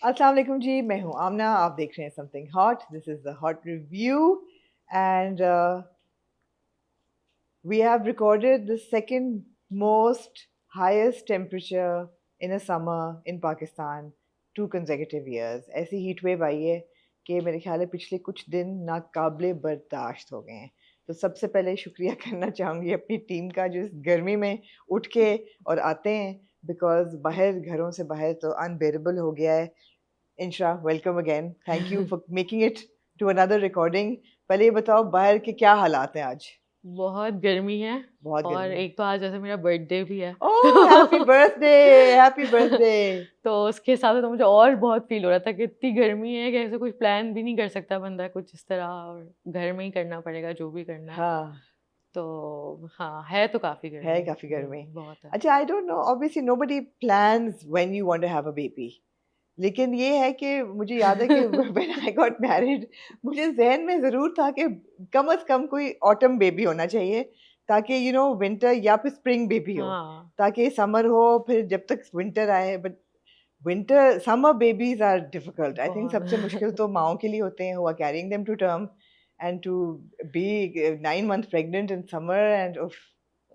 अस्सलाम वालेकुम जी, मैं हूँ आमना। आप देख रहे हैं something hot. This is the hot review and we have recorded the second most highest temperature in a summer in Pakistan 2 consecutive years. ऐसी हीट वेव आई है कि मेरे ख्याल है पिछले कुछ दिन नाकाबिले बर्दाश्त हो गए हैं। तो सबसे पहले शुक्रिया करना चाहूँगी अपनी टीम का जो इस गर्मी में उठ के और आते हैं, बिकॉज बाहर घरों से बाहर तो अनबेरेबल हो गया है। Insha, welcome again, thank you for making it to another recording. पहले ये बताओ बाहर के क्या हालात हैं आज? बहुत गर्मी है। बहुत और गर्मी है। एक तो आज जैसे मेरा बर्थडे भी है ओह हैप्पी बर्थडे, हैप्पी बर्थडे। तो उसके हिसाब से तो मुझे और बहुत फील हो रहा था कि इतनी गर्मी है कि ऐसे कुछ प्लान भी नहीं कर सकता बंदा कुछ इस तरह, और घर में ही करना पड़ेगा जो भी करना है। हाँ, तो हाँ, है तो काफ़ी है गर्मी। काफी गर्मी। बहुत है। अच्छा, I don't know, obviously nobody plans when you want to have a baby, लेकिन ये है कि मुझे याद है कि व्हेन आई गॉट मैरिड मुझे जहन में ज़रूर था कि कम से कम कोई ऑटम बेबी होना चाहिए, ताकि विंटर या फिर स्प्रिंग बेबी हो, हाँ। ताकि समर हो फिर जब तक विंटर आए। But winter summer babies are difficult. I think सबसे मुश्किल बहुत। तो माओं के लिए होते हैं, who are carrying them to term and to be 9 months pregnant in summer and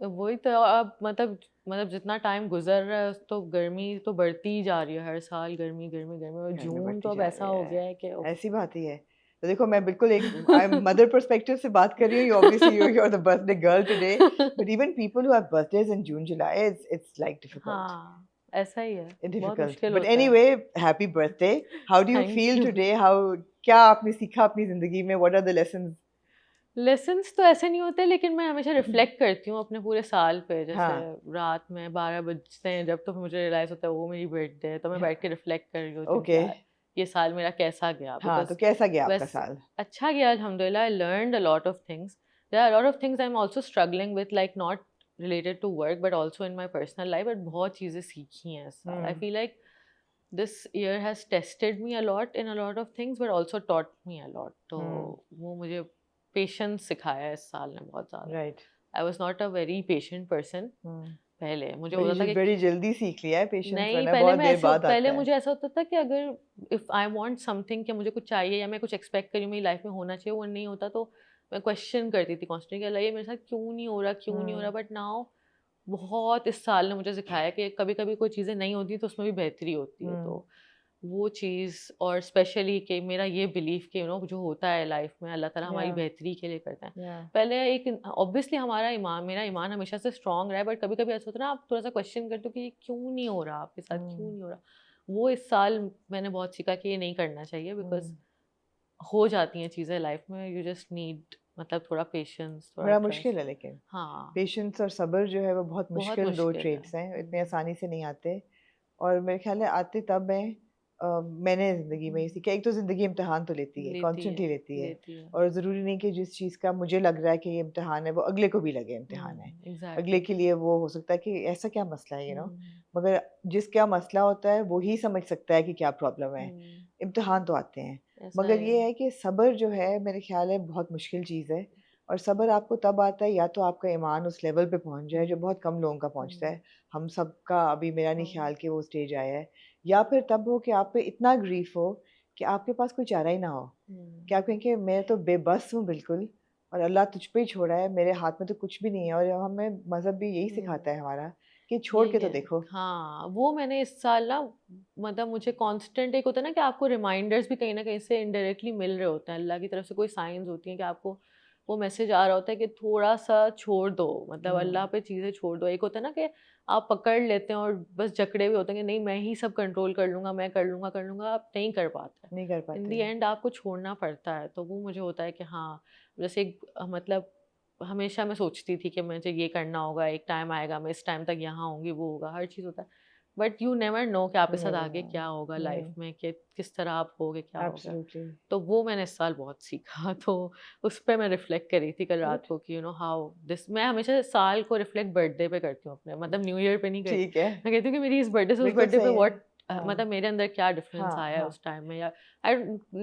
वही तो अब मतलब जितना टाइम गुजर रहा है तो गर्मी तो बढ़ती ही जा रही है, हर साल गर्मी गर्मी गर्मी, और गर्मी जून बढ़ती तो अब जा ऐसा रही हो है। गया है कि ऐसी बात ही है। तो देखो, मैं बिल्कुल एक आई एम मदर पर्सपेक्टिव से बात कर रही हूँ। You obviously you are the birthday girl today, but even people who have birthdays in June July, it's like difficult, हाँ, ऐसा ही है। बहुत डिफिकल्ट। मुश्किल बट होता है। Anyway, happy birthday. How do you thank feel you. Today? How, क्या आपने सीखा अपनी जिंदगी में? What are the lessons? Lessons तो ऐसे नहीं होते, लेकिन मैं हमेशा रिफ्लेक्ट करती हूँ अपने पूरे साल पे। जैसे हाँ, रात में 12 बजते हैं जब, तो मुझे रियलाइज़ होता है वो मेरी बर्थडे है, तो मैं बैठ के रिफ्लेक्ट कर रही होती हूँ कि ओके। यार ये साल मेरा कैसा गया। हाँ, तो बिकॉज कैसा गया आपका बस साल? अच्छा गया अल्हम्दुलिल्लाह। I learned a lot of things. There are a lot of things I am also struggling with, like not related to work but also in my personal life. But बहुत चीज़ें सीखी हैं इस साल। I hmm. Feel like this year has tested me a lot in a lot of things but also taught me a lot. तो हम्म। वो मुझे patience सिखाया है इस साल ने बहुत ज़्यादा। Right. I was not a very patient person hmm. पहले। मुझे बड़ी होता था कि बड़ी जल्दी सीख लिया है पेशेंस, नहीं, वरना बहुत देर बाद पहले आता है। मुझे ऐसा होता था कि अगर इफ़ आई वांट समथिंग, कि मुझे कुछ चाहिए या मैं कुछ एक्सपेक्ट करी हूँ मेरी लाइफ में होना चाहिए, वो नहीं होता तो मैं क्वेश्चन करती थी कॉन्स्टेंटली कि अल्लाह ये मेरे साथ क्यों नहीं हो रहा, क्यों नहीं हो रहा। हम्म। बट नाउ बहुत इस साल ने मुझे सिखाया कि कभी कभी कोई चीज़ें नहीं होती तो उसमें भी बेहतरी होती है। तो हम्म। वो चीज़, और स्पेशली कि मेरा ये बिलीफ कि जो होता है लाइफ में अल्लाह ताला या हमारी बेहतरी के लिए करता है। या पहले एक ऑब्वियसली हमारा ईमान, मेरा ईमान हमेशा से स्ट्रांग रहा है, बट कभी कभी ऐसा होता है ना, आप थोड़ा सा क्वेश्चन करते हो कि ये क्यों नहीं हो रहा आपके साथ, क्यों हम्म। नहीं हो रहा। वो इस साल मैंने बहुत सीखा कि ये नहीं करना चाहिए, बिकॉज हम्म। हो जाती हैं चीज़ें लाइफ में। यू जस्ट नीड मतलब थोड़ा पेशेंस, थोड़ा बड़ा मुश्किल ट्रस्ट। है, लेकिन हाँ, पेशेंस और सब्र जो है वो बहुत बहुत मुश्किल दो मुश्किल है। ट्रेड्स हैं, इतने आसानी से नहीं आते। और मेरे ख्याल है आते तब हैं। मैंने ज़िंदगी में ये सीखा, एक तो ज़िंदगी इम्तिहान तो लेती है, लेती है, कॉन्स्टेंटली लेती है। लेती है। और ज़रूरी नहीं कि जिस चीज़ का मुझे लग रहा है कि ये इम्तिहान है वो अगले को भी लगे इम्तिहान है। अगले एग्जैक्टली। के लिए वो हो सकता है कि ऐसा क्या मसला है, हम्म। मगर जिसका मसला होता है वो ही समझ सकता है कि क्या प्रॉब्लम है। इम्तिहान तो आते हैं, ऐसा मगर है। ये है कि सब्र जो है मेरे ख्याल है बहुत मुश्किल चीज़ है। और सब्र आपको तब आता है या तो आपका ईमान उस लेवल पे पहुंच जाए जो बहुत कम लोगों का पहुंचता हम्म। है। हम सब का अभी मेरा नहीं हाँ। ख्याल कि वो स्टेज आया है। या फिर तब हो कि आप पे इतना ग्रीफ हो कि आपके पास कोई चारा ही ना हो, कि आप कहें कि मैं तो बेबस हूँ बिल्कुल, और अल्लाह तुझ पे ही छोड़ा है, मेरे हाथ में तो कुछ भी नहीं है। और हमें मज़हब भी यही सिखाता है हमारा कि छोड़ के यही तो है। देखो। हाँ, वो मैंने इस साल ना, मतलब मुझे कांस्टेंट एक होता है ना कि आपको रिमाइंडर्स भी कहीं ना कहीं से इनडायरेक्टली मिल रहे होते हैं, अल्लाह की तरफ से कोई साइंस होती हैं कि आपको वो मैसेज आ रहा होता है कि थोड़ा सा छोड़ दो, मतलब हम्म। अल्लाह पे चीज़ें छोड़ दो। एक होता है ना कि आप पकड़ लेते हैं और बस जकड़े हुए होते हैं कि नहीं मैं ही सब कंट्रोल कर लूँगा, मैं कर लूँगा, आप नहीं कर पाते। नहीं कर इन पाते दी हैं। एंड आपको छोड़ना पड़ता है। तो वो मुझे होता है कि हाँ, जैसे एक मतलब हमेशा मैं सोचती थी कि मुझे ये करना होगा, एक टाइम आएगा मैं इस टाइम तक यहाँ होंगी, वो होगा, हर चीज़ होता है। बट यू नेवर नो कि आपके साथ नेवर आगे नो। क्या होगा लाइफ हम्म। में, कि किस तरह आप होगे, क्या होगा। एब्सोल्युटली। तो वो मैंने इस साल बहुत सीखा। तो उस पे मैं रिफ्लेक्ट कर रही थी कल रात गुड। को कि हाउ दिस, मैं हमेशा साल को रिफ्लेक्ट बर्थडे पे करती हूँ अपने, मतलब न्यू ईयर पे नहीं करती। ठीक है। मैं कहती हूँ कि मेरी इस बर्थडे से उस बिल्कुल बर्थडे पे सही है। व्हाट, हाँ। मतलब मेरे अंदर क्या डिफरेंस हाँ। आया है हाँ। उस टाइम में, या आई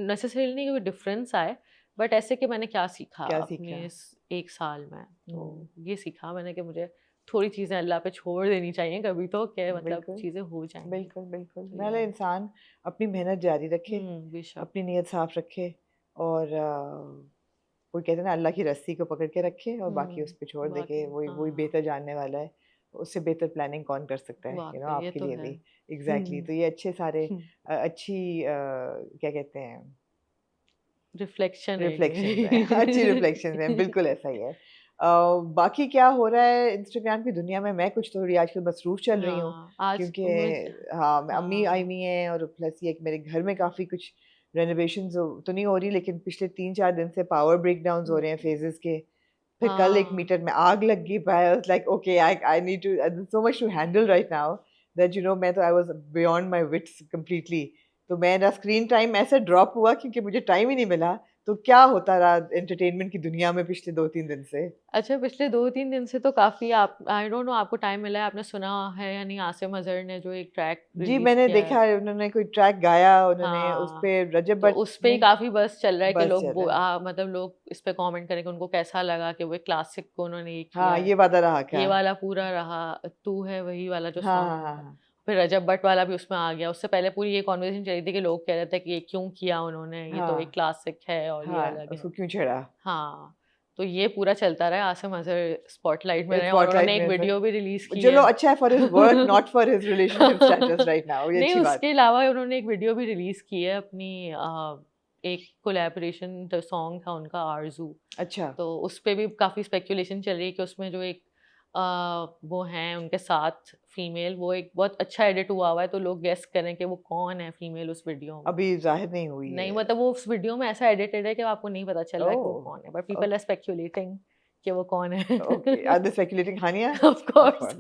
नेसेसरीली नहीं कोई डिफरेंस आए, बट ऐसे कि मैंने क्या सीखा क्या सीखा? अपने इस एक साल में। तो हम्म। ये सीखा मैंने कि मुझे थोड़ी चीज़ें अल्लाह पे छोड़ देनी चाहिए कभी तो, क्या मतलब बिल्कुल चीज़ें हो जाएंगी। बिल्कुल बिल्कुल तो नाले ये इंसान अपनी मेहनत जारी रखे, बेशक। अपनी नीयत साफ रखे, और कोई कहते हैं ना अल्लाह की रस्सी को पकड़ के रखे और बाकी उस पे छोड़ दे के बाकी वही वही हाँ, बेहतर जानने वाला है। उससे बेहतर प्लानिंग कौन कर सकता है, वाक़ई ये आपके तो लिए है। भी। एग्जैक्टली तो ये अच्छे सारे अच्छी क्या कहते हैं, रिफ्लेक्शन है रिफ्लेक्शंस हैं अच्छी ये। रिफ्लेक्शंस हैं, बिल्कुल ऐसा ही है। बाकी क्या हो रहा है इंस्टाग्राम की दुनिया में, मैं कुछ थोड़ी आजकल मसरूफ चल रही हूँ, हाँ, आज क्योंकि मुझे हाँ अम्मी आई हाँ, हुई हैं, और प्लस ये कि मेरे घर में काफ़ी कुछ रेनोवेशंस तो नहीं हो रही, लेकिन पिछले 3-4 दिन से पावर ब्रेकडाउन्स हो रहे हैं फेजेस के। फिर कल एक हाँ। मीटर में आग लग गई, I was like okay I need to so much to handle right now that मैं तो I was beyond my wits completely. तो मेरा स्क्रीन टाइम ऐसे ड्रॉप हुआ क्योंकि मुझे टाइम ही नहीं मिला। तो क्या होता रहा एंटरटेनमेंट की दुनिया में पिछले 2-3 दिन से? अच्छा, पिछले 2-3 दिन से तो काफ़ी आप आई डोंट नो आपको टाइम मिला है, आपने सुना है या नहीं, आसिम अज़हर ने जो एक ट्रैक जी, रिलीज़ मैंने किया है। देखा है उन्होंने कोई ट्रैक गाया, उन्होंने उस हाँ, पे रजब तो भट्ट उस पे ही ने काफ़ी बज़ चल रहा है कि बस लोग चल रहा है। मतलब लोग इस पे कमेंट करें कि उनको कैसा लगा कि वो एक क्लासिक को उन्होंने ये किया हाँ, है। ये वादा रहा क्या? ये वाला पूरा रहा, तू है वही वाला जो हाँ, सॉन्ग हाँ, हाँ, था। हाँ। फिर रजब भट्ट वाला भी उसमें आ गया। उससे पहले पूरी ये कन्वर्सेशन चल रही थी कि लोग कह रहे थे कि ये क्यों किया उन्होंने, ये तो एक हाँ, क्लासिक है और ये हाँ, अलग है। उसको क्यों छेड़ा? हाँ, तो ये पूरा चलता रहा है, आसिम अज़हर स्पॉटलाइट में रहे और स्पॉटलाइट उन्होंने एक में से वीडियो भी रिलीज़ की चलो है। अच्छा है for his work, not for his relationship status right now, ये नहीं, अच्छी बात। उसके अलावा उन्होंने एक वीडियो भी रिलीज़ की है अपनी एक कोलैबोरेशन द सॉन्ग था उनका आरज़ू। अच्छा, तो उस पे भी काफ़ी स्पेकुलेशन चल रही है कि उसमें जो एक वो हैं उनके साथ फीमेल, वो एक बहुत अच्छा एडिट हुआ है, तो लोग गेस करें कि वो कौन है फीमेल उस वीडियो में। अभी ज़ाहिर नहीं हुई नहीं, है। मतलब वो उस वीडियो में ऐसा एडिटेड है कि आपको नहीं पता चल रहा है कि वो ओह! कौन है, but people are okay, speculating कि वो कौन है। Okay. Are they speculating Hania? Of of course.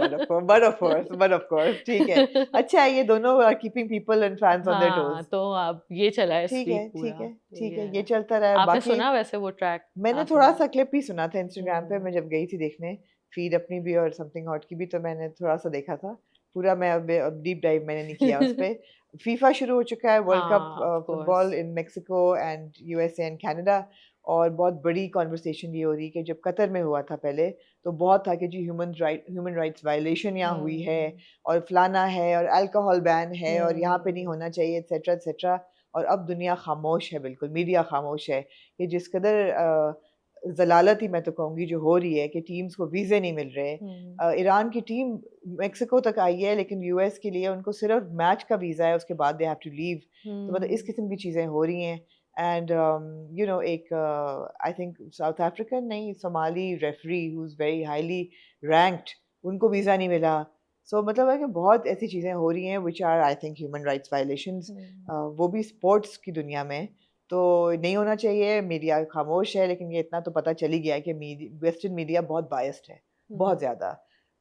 Course, but of course, ठीक है। अच्छा है, ये दोनों are keeping people and fans on their toes. हाँ, तो अब ये चला है इस ठीक है, वीक ठीक पूरा, है, तो ठीक ये है, ये है। चलता रहा है। आपने बाकी सुना वैसे वो ट्रैक मैंने आसिम थोड़ा-सा का? क्लिप ही सुना था इंस्टाग्राम पे, मैं हुँ। जब गई थी देखने, फीड अपनी भी और समथिंग हॉट की भी, तो मैंने थोड़ा-सा देखा था। पूरा मैं अब डीप डाइव मैंने नहीं किया उस पे। फीफा शुरू हो चुका है, वर्ल्ड कप हाँ, of football course. In Mexico and USA and Canada, और बहुत बड़ी कन्वर्सेशन ये हो रही है कि जब कतर में हुआ था पहले, तो बहुत था कि जी ह्यूमन राइट्स वायलेशन यहाँ हुई है, हुँ, और फलाना है, और अल्कोहल बैन है, और यहाँ पे नहीं हुँ, होना चाहिए, एटसेट्रा, एटसेट्रा। और अब दुनिया खामोश है, बिल्कुल, मीडिया खामोश है कि जिस कदर ज़लालत ही मैं तो कहूँगी जो हो रही है कि टीम्स को वीज़े नहीं मिल रहे। हुँ, ईरान की टीम मेक्सिको तक आई है, लेकिन यूएस के लिए उनको सिर्फ मैच का वीज़ा है, उसके बाद दे हैव टू लीव। तो मतलब इस हुँ, किस्म की चीज़ें हो रही हैं। एंड एक आई थिंक साउथ अफ्रीकन नहीं, Somali referee who is very highly ranked, उनको वीज़ा नहीं मिला। सो मतलब है कि बहुत ऐसी चीज़ें हो रही हैं which are I think human rights violations, hmm, वो भी स्पोर्ट्स की दुनिया में। तो नहीं होना चाहिए, मीडिया खामोश है, लेकिन ये इतना तो पता चल ही गया है कि वेस्टर्न मीडिया बहुत बायस्ड है, हुँ, बहुत ज़्यादा।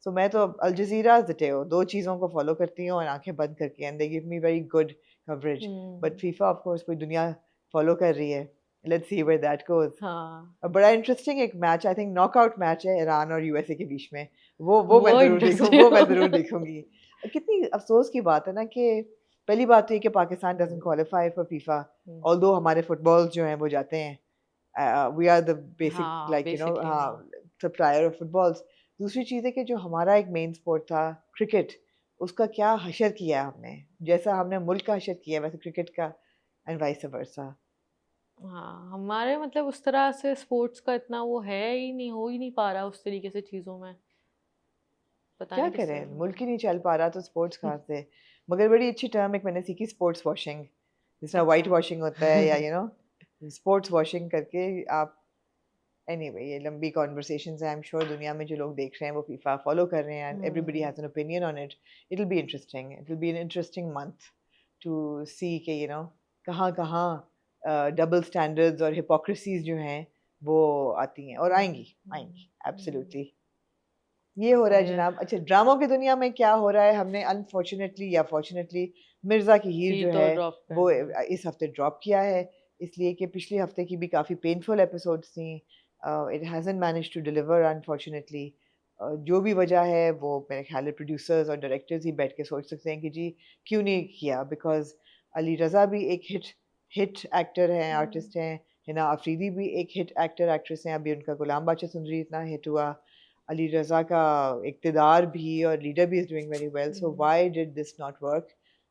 सो मैं तो अल जज़ीरा, ज़टेओ 2 चीज़ों को फ़ॉलो करती हूँ और आँखें बंद करके, and they give me very good coverage. But hmm, FIFA of course पूरी दुनिया फ़ॉलो कर रही है। Let's see where that goes. हाँ, बड़ा इंटरेस्टिंग एक match, I think knockout match है ईरान और यूएसए के बीच में। वो इंटरेस्टिंग वो मैं ज़रूर होगा। देखूँगी। कितनी अफ़सोस की बात है ना कि पहली बात तो ये कि Pakistan doesn't qualify for FIFA, hmm, although हमारे फुटबॉल्स जो हैं वो जाते हैं। वी आर द बेसिक हाँ, लाइक बेसिकली हाँ, हाँ, सप्लायर ऑफ फुटबॉल्स। दूसरी चीज़ है कि जो हमारा एक मेन स्पोर्ट था क्रिकेट, उसका क्या हशर किया हमने। जैसा हमने मुल्क का हशर किया वैसे क्रिकेट का, एंड वाइस वर्सा। हाँ, हमारे मतलब उस तरह से स्पोर्ट्स का इतना वो है ही नहीं, हो ही नहीं पा रहा उस तरीके से चीज़ों में, पता क्या नहीं किस करें, तरह मुल्क ही हाँ। नहीं चल पा रहा तो स्पोर्ट्स कहाँ से? मगर बड़ी अच्छी टर्म एक मैंने सीखी, स्पोर्ट्स वॉशिंग। जिस तरह व्हाइट अच्छा। वॉशिंग होता है, या स्पोर्ट्स वॉशिंग करके आप, एनीवे ये लंबी कन्वर्सेशंस हैं। आई एम श्योर दुनिया में जो लोग देख रहे हैं वो फीफा फॉलो कर रहे हैं, and everybody hmm, has an opinion on it. It will be interesting, it will be an interesting month to see के कहाँ-कहाँ डबल स्टैंडर्ड्स और हिपोक्रेसीज़ जो हैं वो आती हैं, और हुँ, आएँगी, हुँ, आएँगी हुँ, एब्सोल्युटली। ये हो रहा है खैर, जनाब। अच्छा, ड्रामों की दुनिया में क्या हो रहा है, हमने अनफॉर्चुनेटली या फॉर्चुनेटली मिर्ज़ा की हीर ये जो तो है ड्रॉप कर वो दिया। इस हफ्ते ड्रॉप किया है, इसलिए कि पिछले हफ्ते की भी काफ़ी पेनफुल एपिसोड्स थी। It hasn't managed to deliver unfortunately. जो भी वजह है वो मेरे ख्याल है प्रोड्यूसर्स और डायरेक्टर्स ही बैठ के सोच सकते हैं कि जी क्यों नहीं किया, बिकॉज़ अली रज़ा भी एक हिट हिट एक्टर हैं, हुँ, आर्टिस्ट हैं, हिना अफरीदी भी एक हिट एक्टर एक्ट्रेस हैं, अभी उनका गुलाम बादशाह सुंदरी इतना हिट हुआ। अली रज़ा का इक़्तिदार भी और लीडर भी is doing very well. So why did this not work?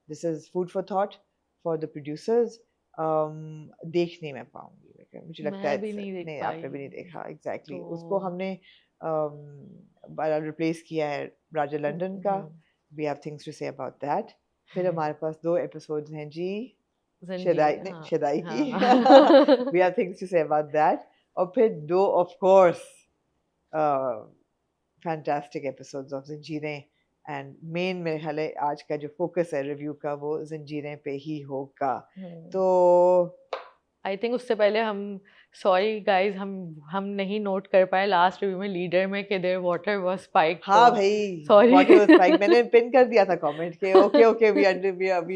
This is food for thought for the producers. देख नहीं मैं पाऊंगी, लेकिन मुझे लगता मैं भी है नहीं देख नहीं, आपने भी नहीं पाई देखा एग्जैक्टली तो उसको हमने रिप्लेस किया है राजा लंदन का. We have things to say about that. फिर हमारे पास 2 एपिसोड्स हैं जी शदाई नहीं हाँ शदाई की. हाँ we have things to say about that. और फिर 2 of course fantastic episodes of Zanjeerein. And मेन मेरे ख्याल है आज का जो फोकस है रिव्यू का वो ज़ंजीरें पे ही होगा. तो आई थिंक उससे पहले हम सॉरी गाइस हम नहीं नोट कर पाए लास्ट रिव्यू में लीडर में कि देयर वाटर वाज स्पाइक. हाँ भाई sorry. वाटर वाज स्पाइक मैंने पिन कर दिया था कमेंट के. Okay we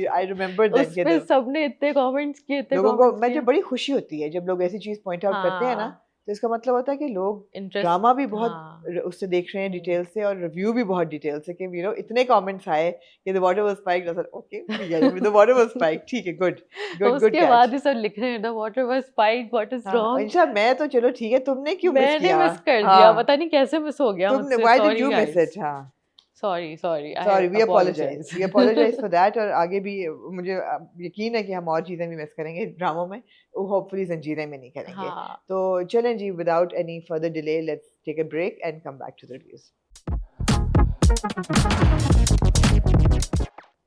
I remember that. उस पे सबने इतने कमेंट्स किए लोगों को मुझे बड़ी खुशी होती है जब लोग ऐसी चीज पॉइंट आउट करते हैं ना. हाँ तो इसका मतलब होता है कि लोग इंटरेस्ट ड्रामा भी बहुत हाँ उससे देख रहे हैं डिटेल से और रिव्यू भी बहुत डिटेल से कि यू नो इतने कमेंट्स आए कि the water was spiked. Okay the water was spiked. ठीक है गुड गुड गुड उसके बाद ही सब लिख रहे हैं the water was spiked what is wrong. Insha मैं तो चलो ठीक है तुमने क्यों मिस मैंने किया. मिस कर दिया हाँ पता नहीं कैसे मिस हो गया तुमने मुझसे. Why did sorry you miss guys it. हाँ sorry sorry we apologise for that. और आगे भी मुझे यकीन है कि हम और चीज़ें भी मिस करेंगे ड्रामों में. होपफुली ज़ंजीरें में नहीं करेंगे. हाँ तो चलें जी without any further delay let's take a break and come back to the reviews.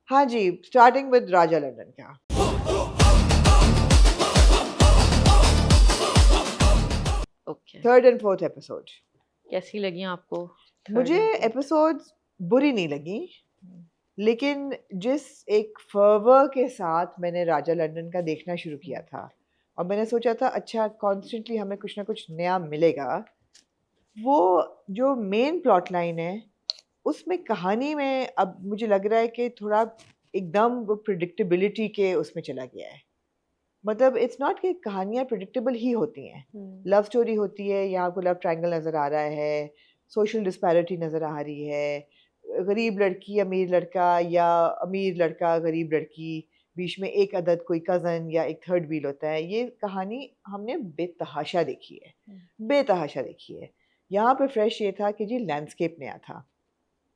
हाँ जी स्टार्टिंग विद राजा लंदन का. Okay third and fourth episode कैसी लगी आपको? मुझे एपिसोड्स बुरी नहीं लगी, लेकिन जिस एक फर्वर के साथ मैंने राजा लंदन का देखना शुरू किया था और मैंने सोचा था अच्छा कॉन्स्टेंटली हमें कुछ ना कुछ नया मिलेगा, वो जो मेन प्लॉट लाइन है उसमें कहानी में अब मुझे लग रहा है कि थोड़ा एकदम वो प्रिडिक्टेबिलिटी के उसमें चला गया है. मतलब इट्स नॉट कि कहानियाँ प्रिडिक्टेबल ही होती हैं. लव स्टोरी होती है, यहाँ आपको लव ट्रायंगल नज़र आ रहा है, सोशल डिस्पैरिटी नज़र आ रही है, गरीब लड़की अमीर लड़का या अमीर लड़का गरीब लड़की, बीच में एक अदद कोई कज़न या एक थर्ड व्हील होता है. ये कहानी हमने बेतहाशा देखी है, बेतहाशा देखी है. यहाँ पे फ्रेश ये था कि जी लैंडस्केप नया था.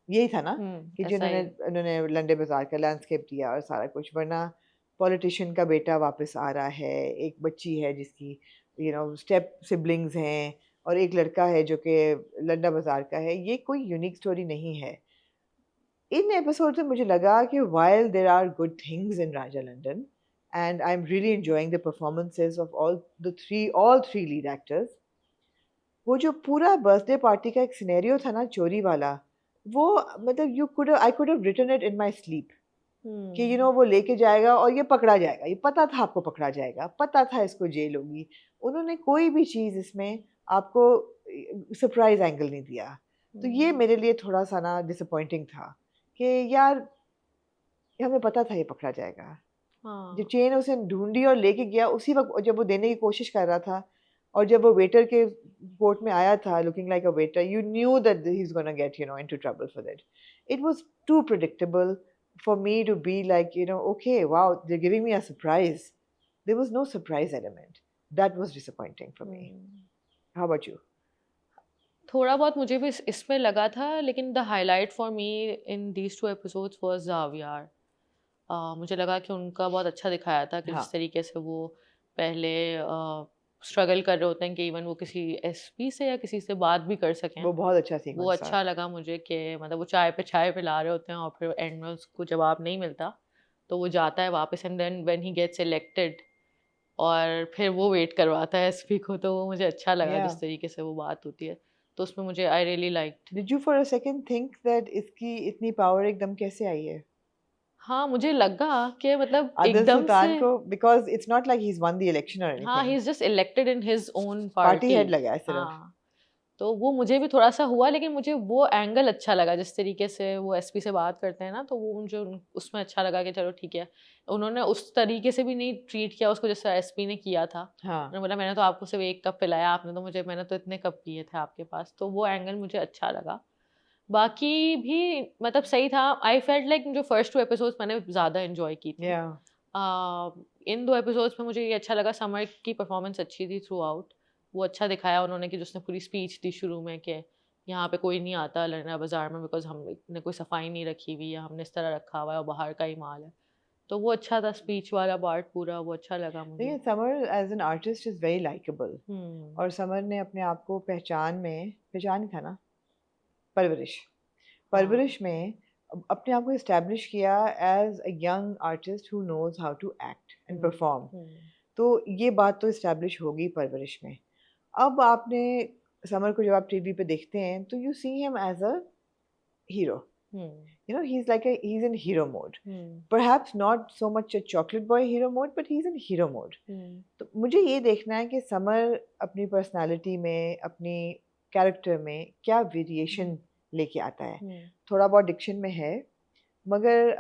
यही था ना कि जिन्होंने उन्होंने लंडे बाजार का लैंडस्केप दिया और सारा कुछ. वरना पॉलिटिशियन का बेटा वापस आ रहा है, एक बच्ची है जिसकी यू नो स्टेप सिबलिंग्स हैं और एक लड़का है जो कि लंडा बाजार का है. ये कोई यूनिक स्टोरी नहीं है. इन एपिसोड में मुझे लगा कि while there are good things in Raja London and I'm really enjoying the performances of all three lead actors, वो जो पूरा बर्थडे पार्टी का एक सिनेरियो था ना चोरी वाला, वो मतलब I could have written it in my sleep कि वो लेके जाएगा और ये पकड़ा जाएगा. ये पता था आपको पकड़ा जाएगा, पता था इसको जेल होगी. उन्होंने कोई भी चीज़ इसमें आपको सरप्राइज एंगल नहीं दिया. तो ये मेरे लिए थोड़ा सा ना डिसअपॉइंटिंग था कि यार हमें पता था ये पकड़ा जाएगा. जब चेन उसे ढूंढी और लेके गया उसी वक्त जब वो देने की कोशिश कर रहा था और जब वो वेटर के कोर्ट में आया था looking like a waiter, you knew that he is gonna get into trouble for that. It was too predictable for me to be like, okay, wow, they're giving me a surprise. There was no surprise element. That was disappointing for me. How about you? थोड़ा बहुत मुझे भी इसमें लगा था, लेकिन the highlight for me in these 2 episodes was Xavier. मुझे लगा कि उनका बहुत अच्छा दिखाया था कि जिस तरीके से वो पहले स्ट्रगल कर रहे होते हैं कि इवन वो किसी एसपी से या किसी से बात भी कर सकें. वो बहुत अच्छा सीक्वेंस वो अच्छा लगा मुझे कि मतलब वो चाय पे ला रहे होते हैं और फिर एंड में उसको जवाब नहीं मिलता तो वो जाता है वापस and then when he gets elected और फिर वो वेट करवाता है एसपी को. तो वो मुझे अच्छा लगा जिस तरीके से वो बात होती है. तो उसमें मुझे I really liked. Did you for a second think that इसकी इतनी पावर एकदम कैसे आई है? हाँ मुझे लगा कि मतलब आदिल एकदम सुल्तान से को, because it's not like he's won the election or anything. हाँ he is just elected in his own party party. Head लगा है सिर्फ. हाँ तो वो मुझे भी थोड़ा सा हुआ, लेकिन मुझे वो एंगल अच्छा लगा जिस तरीके से वो एसपी से बात करते हैं ना. तो वो मुझे उसमें अच्छा लगा कि चलो ठीक है, उन्होंने उस तरीके से भी नहीं ट्रीट किया उसको जैसे एसपी ने किया था. उन्होंने बोला मैंने तो आपको सिर्फ 1 कप पिलाया, आपने तो मुझे मैंने तो इतने कप पिए थे आपके पास. तो वो एंगल मुझे अच्छा लगा. बाकी भी मतलब सही था. आई फेल्ट लाइक जो फर्स्ट 2 एपिसोड्स मैंने ज़्यादा एंजॉय की थी. इन 2 एपिसोड्स में मुझे ये अच्छा लगा, समर की परफॉर्मेंस अच्छी थी थ्रू आउट. वो अच्छा दिखाया उन्होंने कि जिसने पूरी स्पीच दी शुरू में कि यहाँ पे कोई नहीं आता लंडा बाजार में बिकॉज हमने कोई सफाई नहीं रखी हुई है, हमने इस तरह रखा हुआ है और बाहर का ही माल है। तो वो अच्छा था, स्पीच वाला पार्ट पूरा वो अच्छा लगा मुझे। लेकिन Samar as an artist is very likeable, और समर ने अपने आप को पहचान ही था ना, परवरिश हाँ परवरिश में अपने आप को इस्टेब्लिश किया as a young artist who knows how to act and perform. तो ये बात तो इस्टेब्लिश होगी परवरिश में। अब आपने समर को जब आप टीवी पे देखते हैं तो you see him as a hero, you know, he's in hero mode, perhaps not so much a chocolate boy hero mode, but he's in hero mode. तो मुझे ये देखना है कि समर अपनी पर्सनालिटी में, अपनी कैरेक्टर में क्या वेरिएशन लेके आता है। थोड़ा बहुत डिक्शन में है, मगर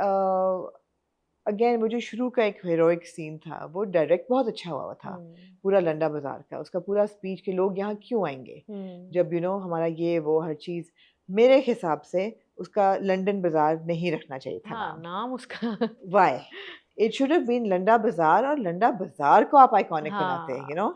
अगेन वो जो शुरू का एक हीरोइक सीन था वो डायरेक्ट बहुत अच्छा हुआ था, पूरा लंडा बाजार का, उसका पूरा स्पीच के लोग यहाँ क्यों आएंगे जब हमारा ये वो हर चीज़। मेरे हिसाब से उसका लंदन बाजार नहीं रखना चाहिए था। हाँ, नाम उसका why it should have been Landa Bazaar, और लंडा बाजार को आप आइकॉनिक बनाते हाँ।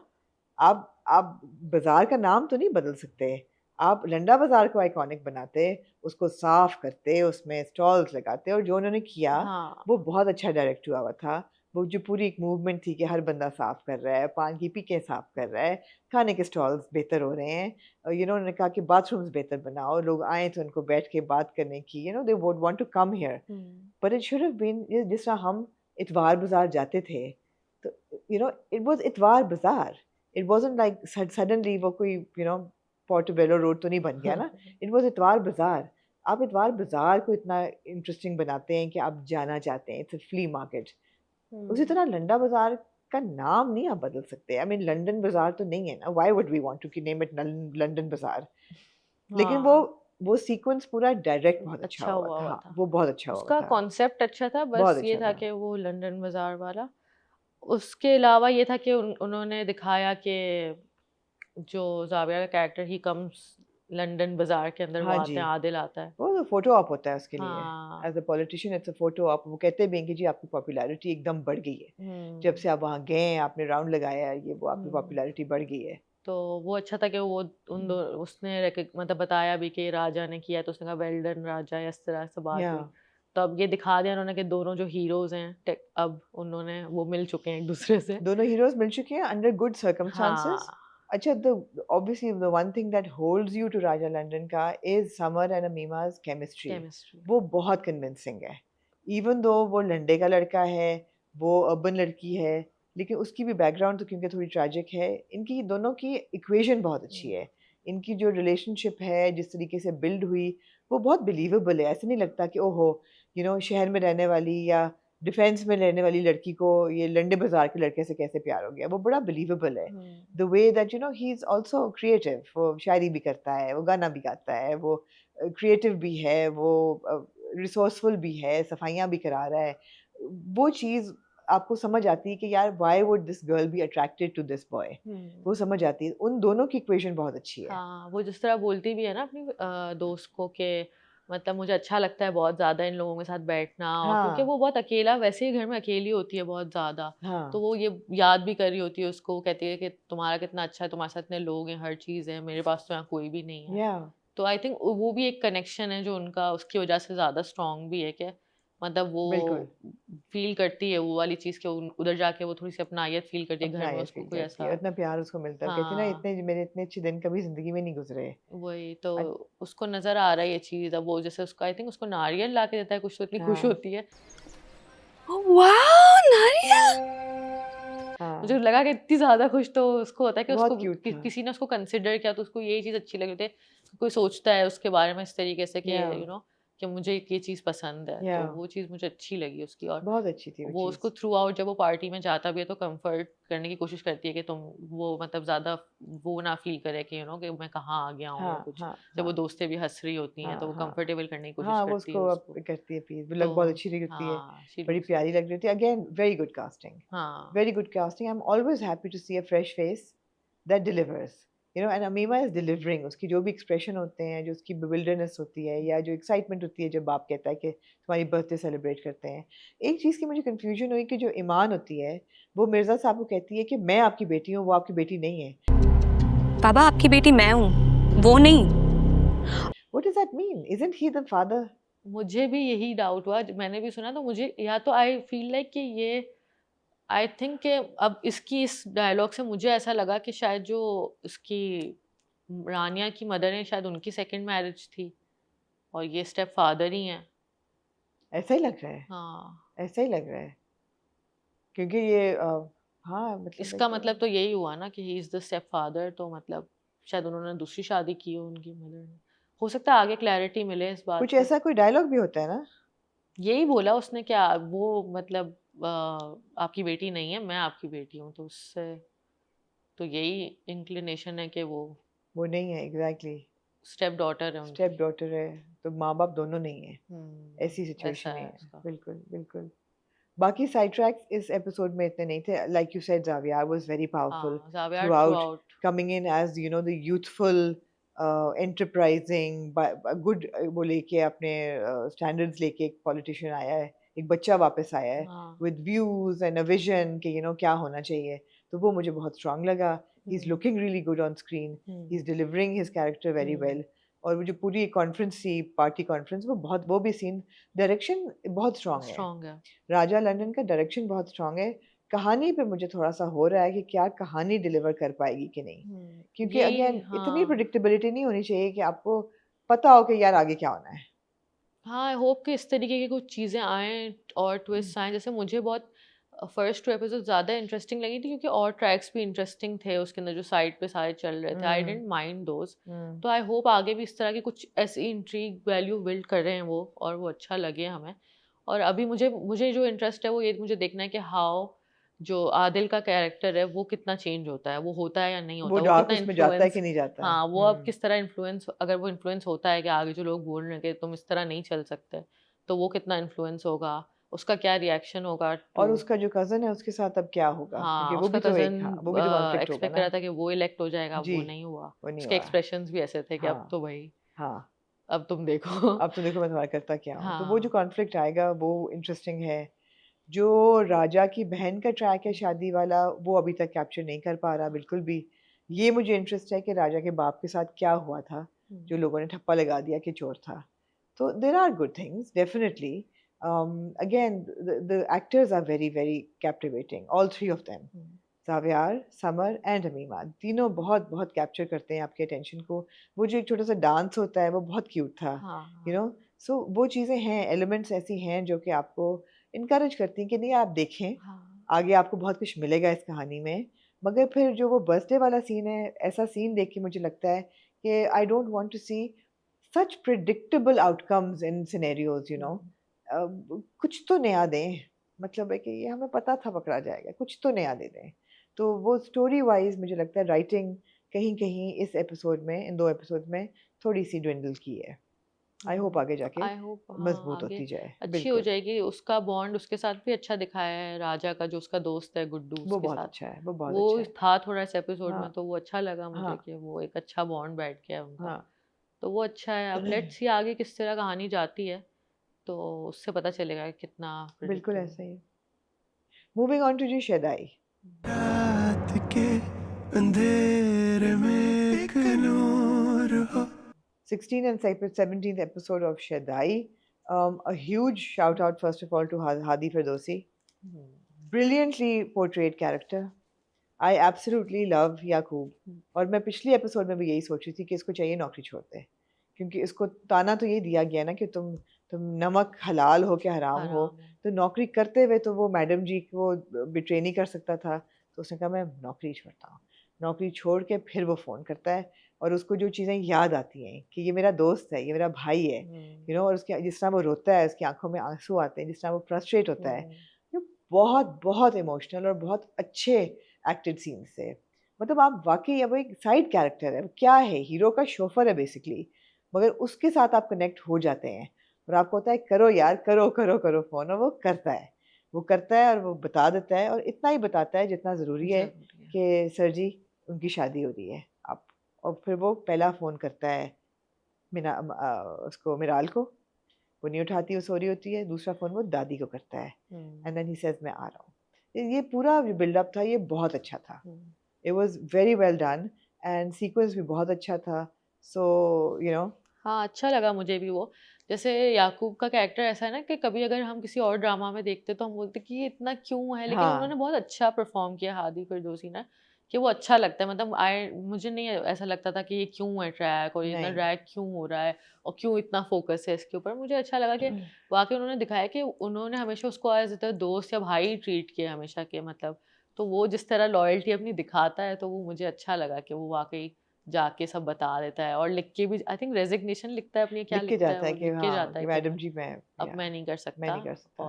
आप बाजार का नाम तो नहीं बदल सकते, आप लंडा बाजार को आइकॉनिक बनाते, उसको साफ करते, उसमें स्टॉल्स लगाते, और जो उन्होंने किया हाँ। वो बहुत अच्छा डायरेक्ट हुआ था। वो जो पूरी एक मूवमेंट थी कि हर बंदा साफ कर रहा है, पान की पीकें साफ कर रहा है, खाने के स्टॉल्स बेहतर हो रहे हैं, उन्होंने कहा कि बाथरूम्स बेहतर बनाओ, लोग आए तो उनको बैठ के बात करने की, they would want to come here. But it should have been, जिस तरह हम इतवार बाजार जाते थे, तो इट वाज इतवार बाजार, इट वाजंट लाइक सडनली वो कोई पोर्टोबेलो रोड तो नहीं बन गया ना, इट वाज इतवार बाजार। आप इतवार बाजार को इतना इंटरेस्टिंग बनाते हैं कि आप जाना चाहते हैं, इट्स अ फ्ली मार्केट। उसी तरह लंडा बाजार का नाम नहीं आप बदल सकते। आई मीन लंदन बाजार तो नहीं है ना, why would we want to name it London bazaar. लेकिन वो सीक्वेंस पूरा डायरेक्ट बहुत अच्छा हुआ था। हाँ, वो बहुत अच्छा हुआ था, उसका कॉन्सेप्ट अच्छा था, बस ये अच्छा था कि वो लंदन बाजार वाला। उसके अलावा ये था कि उन्होंने दिखाया कि जो जाविया का कैरेक्टर ही कम्स लंदन बाजार के अंदर, वो हाँ आते जी, हैं, आदिल आता है, वो तो फोटो ऑप होता है उसके लिए। हाँ। As a politician it's a photo op. वो कहते भी हैं कि जी आपकी पॉपुलैरिटी एकदम बढ़ गई है जब से आप वहाँ गए हैं, आपने राउंड लगाया है, ये वो आपकी पॉपुलैरिटी बढ़ गई है। तो वो अच्छा था कि वो उसने मतलब बताया भी कि राजा ने किया, तो उसने कहा वेल डन राजा, इस तरह से बात हुई। तो अब ये दिखा दिया उन्होंने कि दोनों जो हीरोज हैं अब उन्होंने वो मिल चुके हैं एक दूसरे से, दोनों हीरोज मिल चुके हैं अंडर गुड सर्कमस्टांसेस। हाँ। अच्छा, obviously the one thing that holds you to Raja London का is समर एंड अमीमा's chemistry। वो बहुत कन्विंसिंग है, इवन दो वो लंडे का लड़का है, वो अर्बन लड़की है, लेकिन उसकी भी बैकग्राउंड तो क्योंकि थोड़ी ट्रैजिक है। इनकी दोनों की इक्वेशन बहुत अच्छी है, इनकी जो रिलेशनशिप है जिस तरीके से बिल्ड हुई वो बहुत बिलीवेबल है। ऐसे नहीं लगता कि ओहो शहर में रहने वाली या डिफेंस में रहने वाली लड़की को ये लंडे बाजार के लड़के से कैसे प्यार हो गया। वो बड़ा बिलीवेबल है। The way that he is also creative, वो शायरी भी करता है, वो गाना भी गाता है, वो क्रिएटिव भी है, वो रिसोर्सफुल भी है, सफाइयाँ भी करा रहा है। वो चीज़ आपको समझ आती है कि यार why would this girl be attracted to this boy, वो समझ आती है। उन दोनों की इक्वेशन बहुत अच्छी है। हाँ, वो जिस तरह बोलती भी है ना अपनी दोस्त को कि मतलब मुझे अच्छा लगता है बहुत ज़्यादा इन लोगों के साथ बैठना, क्योंकि वो बहुत अकेला, वैसे ही घर में अकेली होती है बहुत ज़्यादा। तो वो ये याद भी कर रही होती है उसको, कहती है कि तुम्हारा कितना अच्छा है, तुम्हारे साथ इतने लोग हैं, हर चीज़ है, मेरे पास तो यहाँ कोई भी नहीं है। तो आई थिंक वो भी एक कनेक्शन है जो उनका उसकी वजह से ज़्यादा स्ट्रॉन्ग भी है कि मतलब वो फील करती है वो वाली चीज़ कि उधर जाके वो थोड़ी सी अपनायत फील करती है, घर में उसको कोई ऐसा इतना प्यार उसको मिलता है। कहती ना मेरे इतने अच्छे दिन कभी जिंदगी में नहीं गुजरे। वही तो उसको नजर आ रहा है ये चीज। अब वो जैसे उसको आई थिंक उसको नारियल ला के देता है कुछ, तो इतनी खुश होती है, वाओ नारियल। मुझे लगा कि इतनी ज्यादा खुश तो उसको होता है कि उसको किसी ने उसको कंसिडर किया, तो उसको ये चीज अच्छी लगी होती है, कोई सोचता है उसके बारे में इस तरीके से कि कि मुझे ये चीज़ पसंद है। तो वो चीज़ मुझे अच्छी लगी उसकी, और बहुत अच्छी थी वो उसको थ्रू आउट जब वो पार्टी में जाता भी है तो कंफर्ट करने की कोशिश करती है कि तुम वो मतलब ज़्यादा वो ना फील करे कि कि मैं कहाँ आ गया हूँ, कुछ जब वो दोस्तें भी हंस रही होती हैं तो वो कंफर्टेबल करने की कोशिश करती है उसको। करती है प्लीज, वो बहुत अच्छी लगती है, बड़ी प्यारी लग रही थी। Again very good casting, very good casting. I am always happy to see a fresh face that delivers, and Amima is delivering. उसकी जो भी एक्सप्रेशन होते हैं, जो उसकी बिविल्डरनेस होती है या जो एक्साइटमेंट होती है जब बाप कहता है कि तुम्हारी बर्थडे सेलिब्रेट करते हैं। एक चीज़ की मुझे कन्फ्यूजन हुई कि जो ईमान होती है वो मिर्ज़ा साहब को कहती है कि मैं आपकी बेटी हूँ, वो आपकी बेटी नहीं है। बाबा आपकी बेटी मैं हूँ, वो नहीं। What does that mean? Isn't he the father? मुझे भी यही डाउट हुआ, मैंने भी सुना, तो मुझे या तो आई फील लाइक कि ये, आई थिंक कि अब इसकी इस डायलॉग से मुझे ऐसा लगा कि शायद जो इसकी रानिया की मदर है, शायद उनकी सेकंड मैरिज थी और ये स्टेप फादर ही हैं। ऐसा ही लग रहा है, हाँ, ऐसा ही लग रहा है, क्योंकि ये हाँ मतलब इसका एक मतलब तो यही हुआ ना कि he is the step father, तो मतलब शायद उन्होंने दूसरी शादी की हो उनकी मदर ने। हो सकता है आगे क्लैरिटी मिले इस बात कुछ पे। ऐसा कोई डायलॉग भी होता है ना? यही बोला उसने, क्या वो मतलब आपकी बेटी नहीं है, मैं आपकी बेटी हूँ, तो उससे तो यही इंक्लिनेशन है कि वो नहीं है एग्जैक्टली, स्टेप डॉटर है स्टेप उनकी। डॉटर है, तो माँ बाप दोनों नहीं है, ऐसी ऐसा सिचुएशन है है। उसका। बिल्कुल बिल्कुल। बाकी साइड ट्रैक्स इस एपिसोड में इतने नहीं थे, like you said Xavier was very powerful हाँ, Xavier through throughout, out. Coming in as you know the youthful enterprising good, वो लेके अपने स्टैंडर्ड्स लेके एक पॉलिटिशियन आया है, एक बच्चा वापस आया है हाँ। With views and a vision कि यू नो क्या होना चाहिए, तो वो मुझे बहुत स्ट्रांग लगा। He is looking really good on screen, he is delivering his character very well. और वो जो पूरी कॉन्फ्रेंस थी, पार्टी कॉन्फ्रेंस, वो बहुत, वो भी सीन, डायरेक्शन बहुत स्ट्रांग है। स्ट्रॉन्ग है। राजा लंदन का डायरेक्शन बहुत स्ट्रांग है। कहानी पे मुझे थोड़ा सा हो रहा है कि क्या कहानी डिलीवर कर पाएगी कि नहीं, क्योंकि ये अगेन इतनी हाँ। प्रिडिक्टेबिलिटी नहीं होनी चाहिए कि आपको पता हो कि यार आगे क्या होना है। हाँ, आई होप कि इस तरीके की कुछ चीज़ें आएँ और ट्विस्ट आएँ। जैसे मुझे बहुत फर्स्ट 2 एपिसोड ज़्यादा इंटरेस्टिंग लगी थी, क्योंकि और ट्रैक्स भी इंटरेस्टिंग थे उसके अंदर जो साइड पे सारे चल रहे थे। आई हम्म डिडंट माइंड दोज़। हम्म तो आई होप आगे भी इस तरह की कुछ ऐसी इंट्रिग वैल्यू बिल्ड कर रहे हैं वो, और वो अच्छा लगे हमें। और अभी मुझे मुझे जो इंटरेस्ट है वो ये मुझे देखना है कि हाउ जो आदिल का कैरेक्टर है वो कितना चेंज होता है या नहीं वो होता, वो डार्क कितना उसमें जाता है इन्फ्लुएंस। कि नहीं जाता। हाँ, वो अब किस तरह इन्फ्लुएंस, अगर वो इन्फ्लुएंस होता है कि आगे जो लोग बोल रहे हैं कि तुम इस तरह नहीं चल सकते, तो वो कितना इन्फ्लुएंस होगा, उसका क्या रिएक्शन होगा टू। और उसका जो कज़न है उसके साथ अब क्या होगा, क्योंकि हाँ, वो उसका भी तो एक, कज़न हाँ वो भी तो कॉन्फ्लिक्ट होगा एक्सपेक्ट कर ना। रहा था कि वो इलेक्ट हो जाएगा, जी, वो नहीं हुआ। वो नहीं उसके हुआ। एक्सप्रेशंस भी ऐसे थे कि अब हाँ तो भाई, हाँ, अब तुम देखो। अब तो देखो मैं तुम्हारा करता क्या हूँ, तो वो जो हाँ। कॉन्फ्लिक्ट आएगा वो इंटरेस्टिंग है। जो राजा की बहन का ट्रैक है शादी वाला, वो अभी तक कैप्चर नहीं कर पा रहा बिल्कुल भी। ये मुझे इंटरेस्ट है कि राजा के बाप के साथ क्या हुआ था, जो लोगों ने ठप्पा लगा दिया कि चोर था। तो there are good things definitely. Again the actors are very very captivating, all three of them, Xavier, Samar and Ameema, तीनों बहुत बहुत कैप्चर करते हैं आपके अटेंशन को। वो जो एक छोटा सा डांस होता है वो बहुत क्यूट था, हाँ। यू हाँ। नो। सो वो चीज़ें हैं, एलिमेंट्स ऐसी हैं जो कि आपको इनकरेज करती हैं कि नहीं आप देखें, हाँ। आगे आपको बहुत कुछ मिलेगा इस कहानी में। मगर फिर जो वो बर्थडे वाला सीन है, ऐसा सीन देख के मुझे लगता है कि I don't want to see such predictable outcomes in scenarios, you know. कुछ तो नया दें, मतलब है कि ये हमें पता था पकड़ा जाएगा, कुछ तो नया दे दें। तो वो स्टोरी वाइज मुझे लगता है राइटिंग कहीं कहीं इस एपिसोड में, इन 2 एपिसोड में थोड़ी सी dwindle की है। आई होप आगे जाके आई होप हाँ मजबूत आगे होती जाए। अच्छी हो बिल्कुल, जाएगी। उसका बॉन्ड उसके साथ भी अच्छा दिखाया है, राजा का जो उसका दोस्त है गुड्डू वो उसके बहुत साथ। अच्छा है, वो बहुत वो अच्छा है। था थोड़ा इस एपिसोड हाँ में, तो वो अच्छा लगा मुझे हाँ कि वो एक अच्छा बॉन्ड बैठ गया है उनका। हाँ। तो वो अच्छा है। अब लेट्स सी आगे किस तरह कहानी जाती है, तो उससे पता चलेगा कि कितना बिल्कुल प्रिडिक्टेबल ऐसा है। ही। मूविंग ऑन टू जी शेदाई, रात के अंधेरे में एक नूर हो। 16th and 17th episode of Shaddai. A huge shout out, first of all, to Hadi Firdausi. Brilliantly portrayed character. I absolutely love Yaqub. और मैं पिछली एपिसोड में भी यही सोच रही थी कि इसको चाहिए नौकरी छोड़ दे, क्योंकि इसको ताना तो ये दिया गया ना कि तुम नमक हलाल हो के हराम हो। हराम है। तो नौकरी करते हुए तो वो मैडम जी को बिट्रे नहीं कर सकता था, तो उसने कहा मैं नौकरी छोड़ता हूँ। नौकरी छोड़ के फिर वो फ़ोन करता है, और उसको जो चीज़ें याद आती हैं कि ये मेरा दोस्त है, ये मेरा भाई है, यू नो। और उसके जिस तरह वो रोता है, उसकी आंखों में आंसू आते हैं, जिस तरह वो फ्रस्ट्रेट होता है, ये बहुत बहुत इमोशनल और बहुत अच्छे एक्टेड सीन्स थे। मतलब आप वाकई, अब एक साइड कैरेक्टर है, वो क्या है, हीरो का शोफर है बेसिकली, मगर उसके साथ आप कनेक्ट हो जाते हैं और आपको होता है करो यार, करो करो करो फ़ोन, और वो करता है, वो करता है और वो बता देता है, और इतना ही बताता है जितना ज़रूरी है जरूरी है। कि सर जी उनकी शादी हो रही है आप। और फिर वो पहला फ़ोन करता है उसको, मिराल को, वो नहीं उठाती, वो सो रही होती है। दूसरा फ़ोन वो दादी को करता है, एंड देन ही सेज मैं आ रहा हूँ। ये पूरा बिल्डअप था, ये बहुत अच्छा था। It was very well done, and sequence भी बहुत अच्छा था। So you know, हाँ, अच्छा लगा मुझे भी वो। जैसे याकूब का कैरेक्टर ऐसा है ना कि कभी अगर हम किसी और ड्रामा में देखते तो हम बोलते कि ये इतना क्यों है, लेकिन उन्होंने हाँ, बहुत अच्छा परफॉर्म किया हादी फिरदौसी ने, कि वो अच्छा लगता है। मतलब आई मुझे नहीं ऐसा लगता था कि ये क्यों है ट्रैक, और ये इतना नहीं। ड्रैग क्यों हो रहा है, और क्यों इतना फोकस है इसके ऊपर। मुझे अच्छा लगा कि वाकई उन्होंने दिखाया कि उन्होंने हमेशा उसको एज अ दोस्त या भाई ट्रीट किया हमेशा के, मतलब तो वो जिस तरह लॉयल्टी अपनी दिखाता है, तो वो मुझे अच्छा लगा कि वो वाकई जाके सब बता देता है, और लिख के भी आई थिंक रेजिग्नेशन लिखता है अपनी, क्या लिख के लिखता है जाता है वो, कि लिख के हाँ, जाता कि है कि मैडम जी अब मैं नहीं कर मैं सकता। नहीं कर सकता।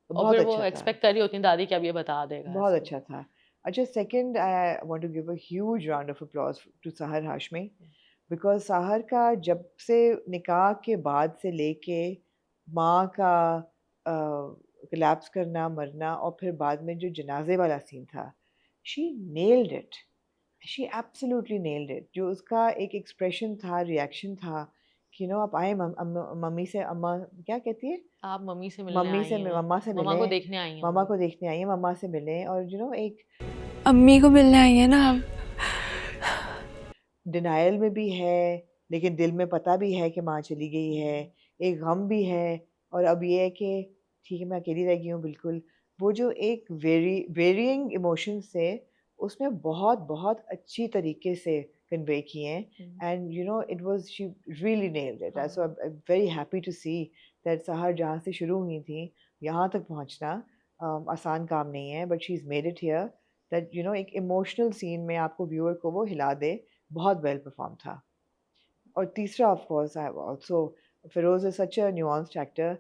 तो और बहुत फिर वो अच्छा था, एक्सपेक्ट कर रही होती है दादी कि अब ये बता देगा बहुत ऐसे। अच्छा था। अच्छा, second I want to give a huge round of applause to Sahar Hashmi, because सहर का जब से निकाह के बाद से लेके माँ का कोलैप्स करना, मरना, और फिर बाद में जो जनाजे वाला सीन था, she nailed it. She absolutely nailed it. जो उसका एक एक्सप्रेशन था, रिएक्शन था कि आप आए मम्मी से, अम्मा क्या कहती है, आप मम्मी से मिलने आई हैं, मम्मा से मम्मा को मिलें, देखने आई हैं मम्मा मम्मी। को देखने आई है, मम्मा से मिलें, और एक अम्मी को मिलने आई है ना आप। डिनायल में भी है, लेकिन दिल में पता भी है कि माँ चली गई है, एक गम भी है, और अब ये है कि ठीक है मैं अकेली रह गई हूँ बिल्कुल। वो जो एक वेरिइंग इमोशंस से उसने बहुत बहुत अच्छी तरीके से कन्वे किए हैं, and it was she really nailed it. So I am very happy to see that Sahar जहाँ से शुरू हुई थी यहाँ तक पहुँचना आसान काम नहीं है, but she is made it here, that एक इमोशनल सीन में आपको व्यूअर को वो हिला दे। बहुत वेल परफॉर्म था। और तीसरा of course I also, Firoz is such a nuanced actor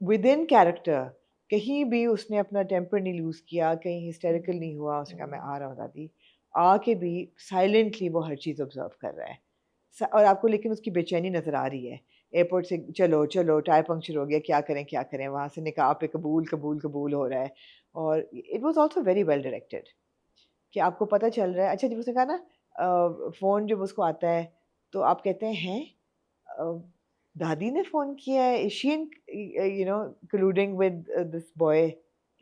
with in character. कहीं भी उसने अपना टेम्पर नहीं लूज किया, कहीं हिस्टेरिकल नहीं हुआ, उसने कहा मैं आ रहा हूँ दादी, आके भी साइलेंटली वो हर चीज़ ऑब्जर्व कर रहा है। और आपको लेकिन उसकी बेचैनी नज़र आ रही है। एयरपोर्ट से चलो चलो टायर पंक्चर हो गया, क्या करें क्या करें, वहाँ से निकाह पे कबूल कबूल कबूल हो रहा है। और it was also very well directed कि आपको पता चल रहा है। अच्छा, जब उसने कहा ना फ़ोन जब उसको आता है तो आप कहते हैं दादी ने फ़ोन किया है, is she including with this boy.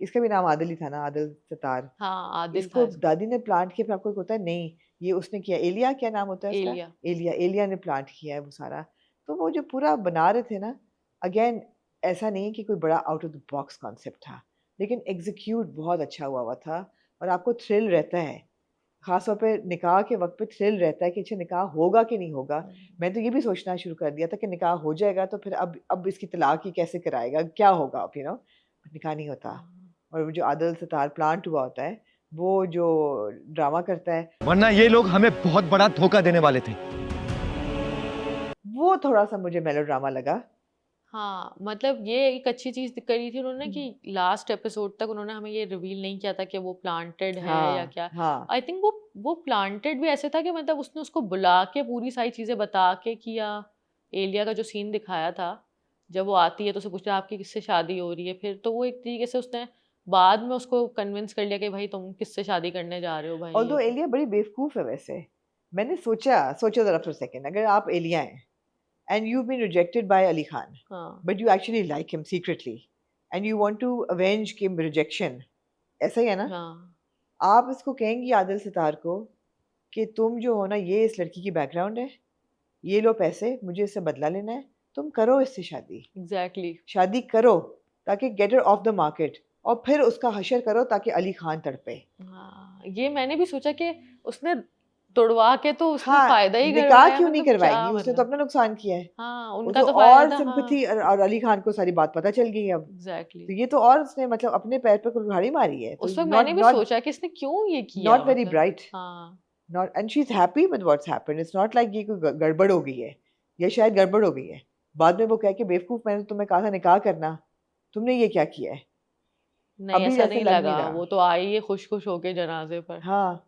इसका भी नाम आदिल ही था ना, आदिल सत्तार। हाँ, आदिल था इसको इसका। दादी ने प्लांट किया, फिर आपको एक होता है नहीं ये उसने किया। एलिया क्या नाम होता है उसका, एलिया। एलिया ने प्लांट किया है वो सारा। तो वो जो पूरा बना रहे थे ना, अगेन ऐसा नहीं कि कोई बड़ा out of the box concept था, लेकिन एग्जीक्यूट बहुत अच्छा हुआ था। और आपको थ्रिल रहता है, खास तौर पे निकाह के वक्त पे थ्रिल रहता है कि अच्छा निकाह होगा कि नहीं होगा। मैं तो ये भी सोचना शुरू कर दिया था कि निकाह हो जाएगा तो फिर अब इसकी तलाक ही कैसे कराएगा, क्या होगा अब निकाह नहीं होता। और वो जो आदिल सतार प्लांट हुआ होता है, वो जो ड्रामा करता है, वरना ये लोग हमें बहुत बड़ा धोखा देने वाले थे। वो थोड़ा सा मुझे मेलोड्रामा लगा। हाँ, मतलब ये एक अच्छी चीज़ करी थी उन्होंने कि लास्ट एपिसोड तक उन्होंने हमें ये रिवील नहीं किया था कि वो प्लांटेड है या हाँ क्या। हाँ आई थिंक वो प्लांटेड भी ऐसे था कि मतलब उसने उसको बुला के पूरी सारी चीज़ें बता के किया। एलिया का जो सीन दिखाया था, जब वो आती है तो उसे पूछता है आपकी किससे शादी हो रही है, फिर तो वो एक तरीके से उसने बाद में उसको कन्विंस कर लिया कि भाई तुम किससे शादी करने जा रहे हो भाई, ऑल्दो ये सब। एलिया बड़ी बेवकूफ़ है वैसे। मैंने सोचा ज़रा फॉर सेकंड, अगर आप एलिया हैं and you've been rejected by Ali Khan, हाँ। but you actually like him secretly, and you want to avenge Kim rejection, ऐसा ही है ना? हाँ, आप इसको कहेंगी आदिल सितार को कि तुम जो हो ना, ये इस लड़की की बैकग्राउंड है, ये लो पैसे, मुझे इससे बदला लेना है, तुम करो इससे शादी, एग्जैक्टली। शादी करो ताकि get her off the market, और फिर उसका हशर करो ताकि अली खान तड़पे। हाँ, ये मैंने भी सोचा कि उसने तुड़वा के तो उसने हाँ, फायदा ही निकाह करवाया, क्यों नहीं मतलब करवाएगी, क्या उसने तो मतलब। अपना नुकसान किया है। हाँ, वो उनका तो तो और फायदा, हाँ। सिंपथी, और अली खान को सारी बात पता चल गई है अब। एग्जैक्टली। तो ये तो और उसने मतलब अपने पैर पे कुल्हाड़ी मारी है। तो उस वक्त नॉट मैंने भी नॉट सोचा कि इसने क्यों ये किया, नॉट वेरी मतलब। ब्राइट, हाँ। Not, and she is happy with what's happened. It's not like ये कोई गड़बड़ हो गई है, या शायद गड़बड़ हो गई है। बाद में वो कह के बेवकूफ, मैंने तो तुम्हें कहा था निकाह करना, तुमने ये क्या किया है। नहीं, अभी ऐसा ऐसे नहीं लग नहीं लगा, रहा। वो तो आई है खुश खुश होके जनाजे पर। हाँ,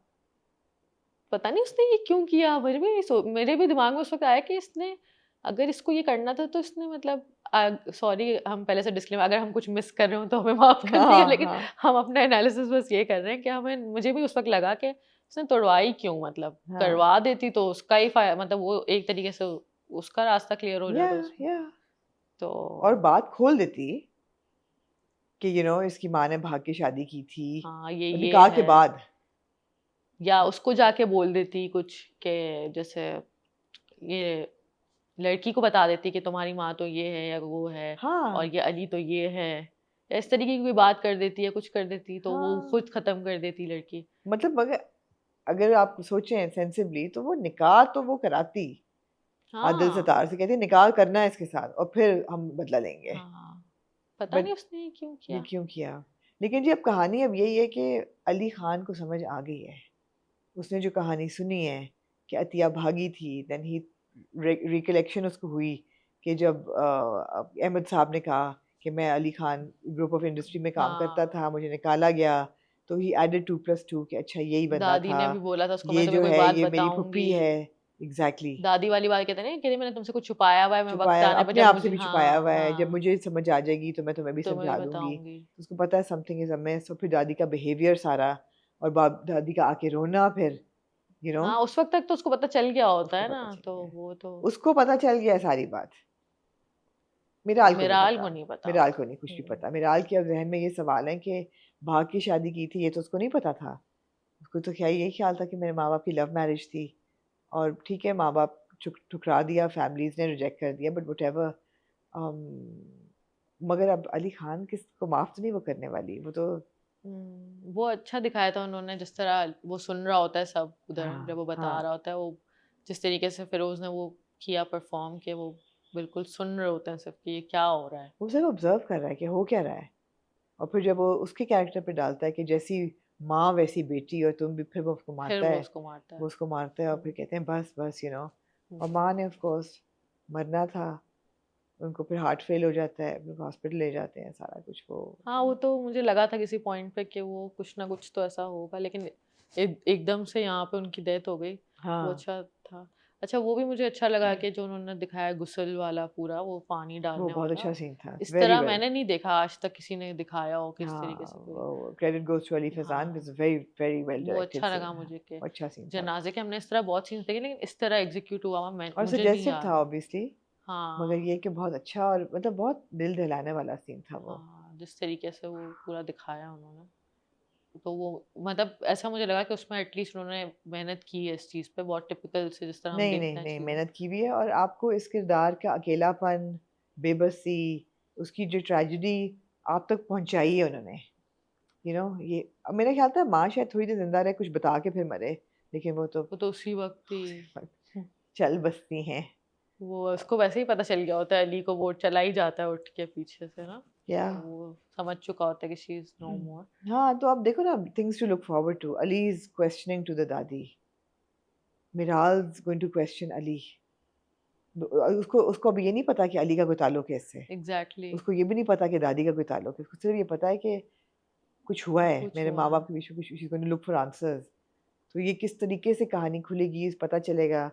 पता नहीं उसने ये क्यों किया, मेरे भी दिमाग में उस वक्त आया कि इसने अगर इसको ये करना था तो इसने मतलब, सॉरी हम पहले से डिस्क्लेमर, अगर हम कुछ मिस कर रहे हो तो हमें माफ कर दिया, हाँ, लेकिन हाँ, हम अपना एनालिसिस बस ये कर रहे हैं कि मुझे भी उस वक्त लगा कि उसने तोड़वाई क्यों, मतलब हाँ, करवा देती तो उसका ही मतलब वो एक तरीके से उसका रास्ता क्लियर हो या जाता उसमें। या तो और बात खोल देती कि इसकी माँ ने भाग के शादी की थी हाँ, और ये निकाह के है। बाद। या उसको जाके बोल देती कुछ के जैसे ये लड़की को बता देती कि तुम्हारी माँ तो ये है या वो है हाँ और ये अली तो ये है, या इस तरीके की कोई बात कर देती है, कुछ कर देती तो वो हाँ खुद खत्म कर देती लड़की। मतलब अगर आप सोचें सेंसिबली तो वो निकाह तो वो कराती आदिल हाँ सत्तार से, कहती निकाह करना है इसके साथ और फिर हम बदला लेंगे। हाँ, पता बट नहीं उसने ये क्यों ये किया। क्यों किया? लेकिन जी अब कहानी अब यही है कि अली खान को समझ आ गई है, उसने जो कहानी सुनी है कि अतिया भागी थी, देन ही रिकलेक्शन उसको हुई कि जब अहमद साहब ने कहा कि मैं Ali Khan group of industry में काम करता हाँ, था, मुझे निकाला गया, तो ही एडेड 2+2 कि अच्छा यही बंदा दादी था, ने भी बोला था उसको, मैं ये तुम्हें जो कोई है बात ये मेरी फुप्पी बताऊंगी। है। एग्जैक्टली दादी वाली बात कहते हैं ना, कहते मैंने तुमसे कुछ छुपाया हुआ है, मैं वक्त छुपाया आने पर अपने जब आप से मुझे, भी छुपाया हाँ हुआ है, जब हाँ, मुझे समझ आ जाएगी तो मैं तुम्हें भी तुम्हें भी समझा दूंगी। बताऊंगी। उसको पता है समथिंग इज अमिस, और फिर दादी का बिहेवियर सारा, और बाप दादी का आके रोना, फिर यू नो हाँ, उस वक्त तक तो उसको पता चल गया होता उसको है पता ना, चल तो गया, वो तो उसको पता चल गया सारी बात। मिराल को नहीं मिराल पता, को नहीं पता मिराल होगा। को नहीं कुछ भी पता। मिराल के अब जहन में ये सवाल है कि भाग की शादी की थी, ये तो उसको नहीं पता था। उसको तो क्या यही ख्याल था कि मेरे माँ बाप की लव मैरिज थी, और ठीक है माँ बाप ठुकरा दिया, फैमिलीज ने रिजेक्ट कर दिया, बट वट मगर अब अली खान किसको माफ तो नहीं वो करने वाली, वो तो वो अच्छा दिखाया था उन्होंने, जिस तरह वो सुन रहा होता है सब उधर, जब हाँ वो बता हाँ रहा होता है, वो जिस तरीके से फिरोज ने वो किया परफॉर्म, के वो बिल्कुल सुन रहे होते हैं सिर्फ कि ये क्या हो रहा है। वो सिर्फ ऑब्जर्व कर रहा है कि हो क्या रहा है, और फिर जब वो उसके कैरेक्टर पे डालता है कि जैसी माँ वैसी बेटी, और तुम भी, फिर वो उसको फिर मारता वो है, उसको मारता है। वो उसको मारता है, और फिर हम्म, कहते हैं बस बस और हम्म। माँ ने ऑफ कोर्स मरना था, उनको फिर हार्ट फेल हो जाता है, फिर हॉस्पिटल ले जाते हैं, सारा कुछ वो हाँ, वो तो मुझे लगा था किसी पॉइंट पे कि वो कुछ ना कुछ तो ऐसा होगा, लेकिन एकदम से यहाँ पे उनकी डेथ हो गई। वो हाँ अच्छा था। अच्छा, वो भी मुझे अच्छा लगा कि जो उन्होंने दिखाया गुस्ल वाला पूरा, वो पानी वो डालने बहुत वाला, अच्छा सीन था, इस वेरी तरह वेल। मैंने नहीं देखा आज तक किसी ने दिखाया हो कि इस तरीके से कोई। हाँ credit goes to Ali Faizan, हाँ, इट्स वेरी वेरी वेल वो डायरेक्टेड अच्छा लगा सीन, मुझे कि अच्छा सीन था। जनाजे के हमने इस तरह बहुत सीन्स देखे, लेकिन इस तरह एग्जीक्यूट हुआ हुआ मैं और मुझे नहीं सजेस्टिव याद था है। ऑब्वियसली, मगर हाँ ये कि बहुत अच्छा और मतलब बहुत दिल दहलाने वाला सीन था वो। हाँ, जिस तरीके से वो पूरा दिखाया उन्होंने, तो वो मतलब ऐसा मुझे लगा कि उसमें एटलीस्ट उन्होंने मेहनत की है इस चीज़ पे, बहुत टिपिकल से जिस तरह हम नहीं देखते नहीं हैं नहीं, चीज़ें। मेहनत की भी है, और आपको इस किरदार का अकेलापन, बेबसी, उसकी जो ट्रेजेडी आप तक पहुंचाई है उन्होंने, ये अब मेरा ख्याल था माँ शायद थोड़ी देर जिंदा रहे, कुछ बता के फिर मरे, लेकिन वो तो वो तो उसी वक्त ही, चल बसती हैं। वो उसको वैसे ही पता चल गया होता है, अली को वो चला ही जाता है उठ के पीछे से ना, क्या तो वो समझ चुका होता है कि शी इज नो मोर। हाँ, तो आप देखो ना, things to look forward to, Ali is questioning to the dadi, Miraj going to question Ali, उसको उसको अब ये नहीं पता कि अली का कोई ताल्लुक है इससे, एग्जैक्टली, उसको ये भी नहीं पता कि दादी का कोई ताल्लुक है, उसको सिर्फ ये पता है कि कुछ हुआ है कुछ मेरे हुआ माँ है। बाप के बीच में, कुछ, she is going to look for answers. तो ये किस तरीके से कहानी खुलेगी पता चलेगा,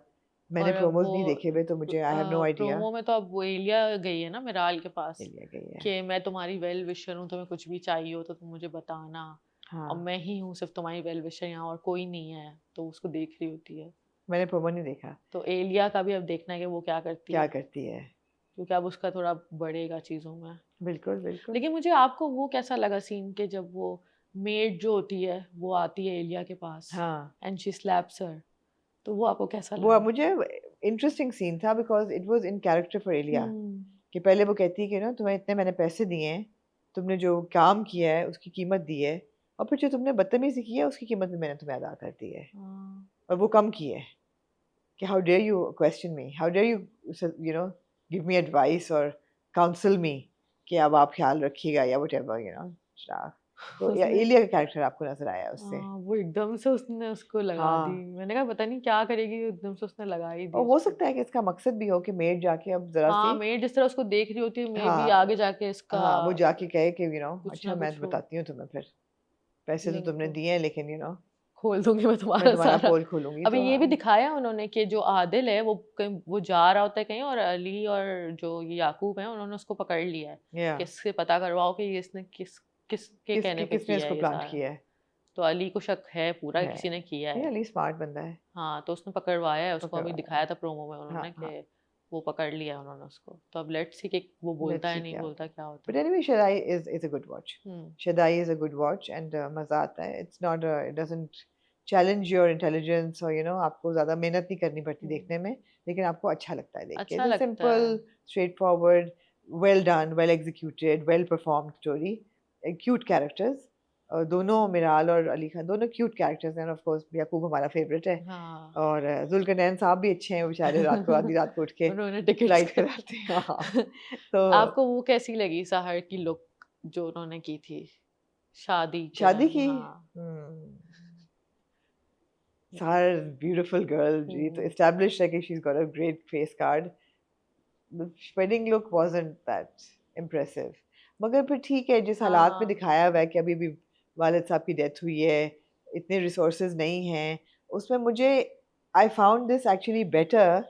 मैंने और अब प्रोमोज वो नहीं देखे हुए, तो मुझे I have no idea. Promo में तो अब वो एलिया गई है ना मिराल के पास, लिया गई है। कि मैं तुम्हारी वेल विशर हूँ, तुम्हें कुछ भी चाहिए हो तो तुम मुझे बताना, और हाँ मैं ही हूँ सिर्फ तुम्हारी वेल विशर यहाँ, और कोई नहीं है, तो उसको देख रही होती है। मैंने प्रोमो नहीं देखा, तो एलिया का भी अब देखना है कि वो क्या करती क्या है, करती है। क्योंकि अब उसका थोड़ा बढ़ेगा चीज़ों में। बिल्कुल बिल्कुल। लेकिन मुझे आपको वो कैसा लगा सीन के जब वो मेड जो होती है वो आती है एलिया के पास हाँ एंड शी स्लैप्स हर, तो वो आपको कैसा वो लगा? मुझे इंटरेस्टिंग सीन था, because it was in character for Aliya, hmm, कि पहले वो कहती है कि ना तुम्हें इतने मैंने पैसे दिए हैं, तुमने जो काम किया है उसकी कीमत दी है, और फिर जो तुमने बदतमीजी की है उसकी कीमत भी मैंने तुम्हें अदा कर दी है, हाँ, और वो कम की है, कि how dare you question me, how dare you give me advice और काउंसिल मी, कि अब आप ख्याल रखिएगा या व्हाटएवर। तो या उसने, एलिया का कैरेक्टर आपको नजर आया उससे? वो एकदम से उसने उसको लगा दी, हाँ, मैंने कहा पता नहीं क्या करेगी, एकदम से उसने लगा ही दी और हो उसको। सकता है कि इसका मकसद भी हो कि मेड जाके अब जरा हाँ, सी, मेड जिस तरह उसको देख रही होती है, मे भी हाँ आगे जाके इसका हाँ, वो जाके कहे कि कुछ ना अच्छा मैं कुछ हो, बताती हूँ तुम्हें, फिर पैसे तो लिंक तुमने हो, दिए हैं, लेकिन खोल दूंगी मैं मैं तुम्हारा तुम्हारा सारा। पोल खोलूंगी, अभी तो ये भी हाँ दिखाया उन्होंने कि जो आदिल है वो कहीं वो जा रहा होता है कहीं, और अली और जो ये याकूब है उन्होंने उसको पकड़ लिया है या कि इससे पता करवाओ कि ये इसने किसके कहने पे किसने किया इसको है ये प्लांट सारा। किया है? तो अली को शक है पूरा कि है, किसी ने किया ये है। अली स्मार्ट बंदा है, हाँ, तो उसने पकड़वाया है उसको, अभी पकड़वाया है। दिखाया था प्रोमो में हाँ उन्होंने हाँ, कि वो पकड़ लिया है उन्होंने उसको, तो अब लेट्स सी कि वो बोलता लेट्स है सी नहीं क्या बोलता, होता है। क्या होता बट है। Anyway Shaddai is a good watch, hmm, Shaddai is a good watch, and मजा आता है, it's not, it doesn't challenge your intelligence or आपको ज़्यादा मेहनत नहीं करनी पड़ती हम्म, देखने में, लेकिन आपको अच्छा लगता है देख के. अच्छा It's a लगता simple, है. straightforward, well done, well executed, well performed story. Cute characters. दोनों मिराल और अली खान दोनों क्यूट कैरेक्टर्स हैं. ऑफ कोर्स याकूब हमारा फेवरेट है, हाँ. और जुल्करनैन साहब भी अच्छे हैं बेचारे, रात को आधी रात को उठ के उन्होंने टिकट्स फ्लाइट कराते हैं. हाँ. तो आपको वो कैसी लगी सहर की लुक जो उन्होंने की थी शादी के शादी टाइम? की हाँ. सार ब्यूटीफुल गर्ल जी, तो एस्टैब्लिश है कि she is got a great face card. The wedding look wasn't that impressive, मगर फिर ठीक है, जिस हालात में हाँ. दिखाया हुआ है कि अभी भी वालिद साहब की डेथ हुई है, इतने रिसोर्सेज नहीं हैं, उसमें मुझे I found this actually better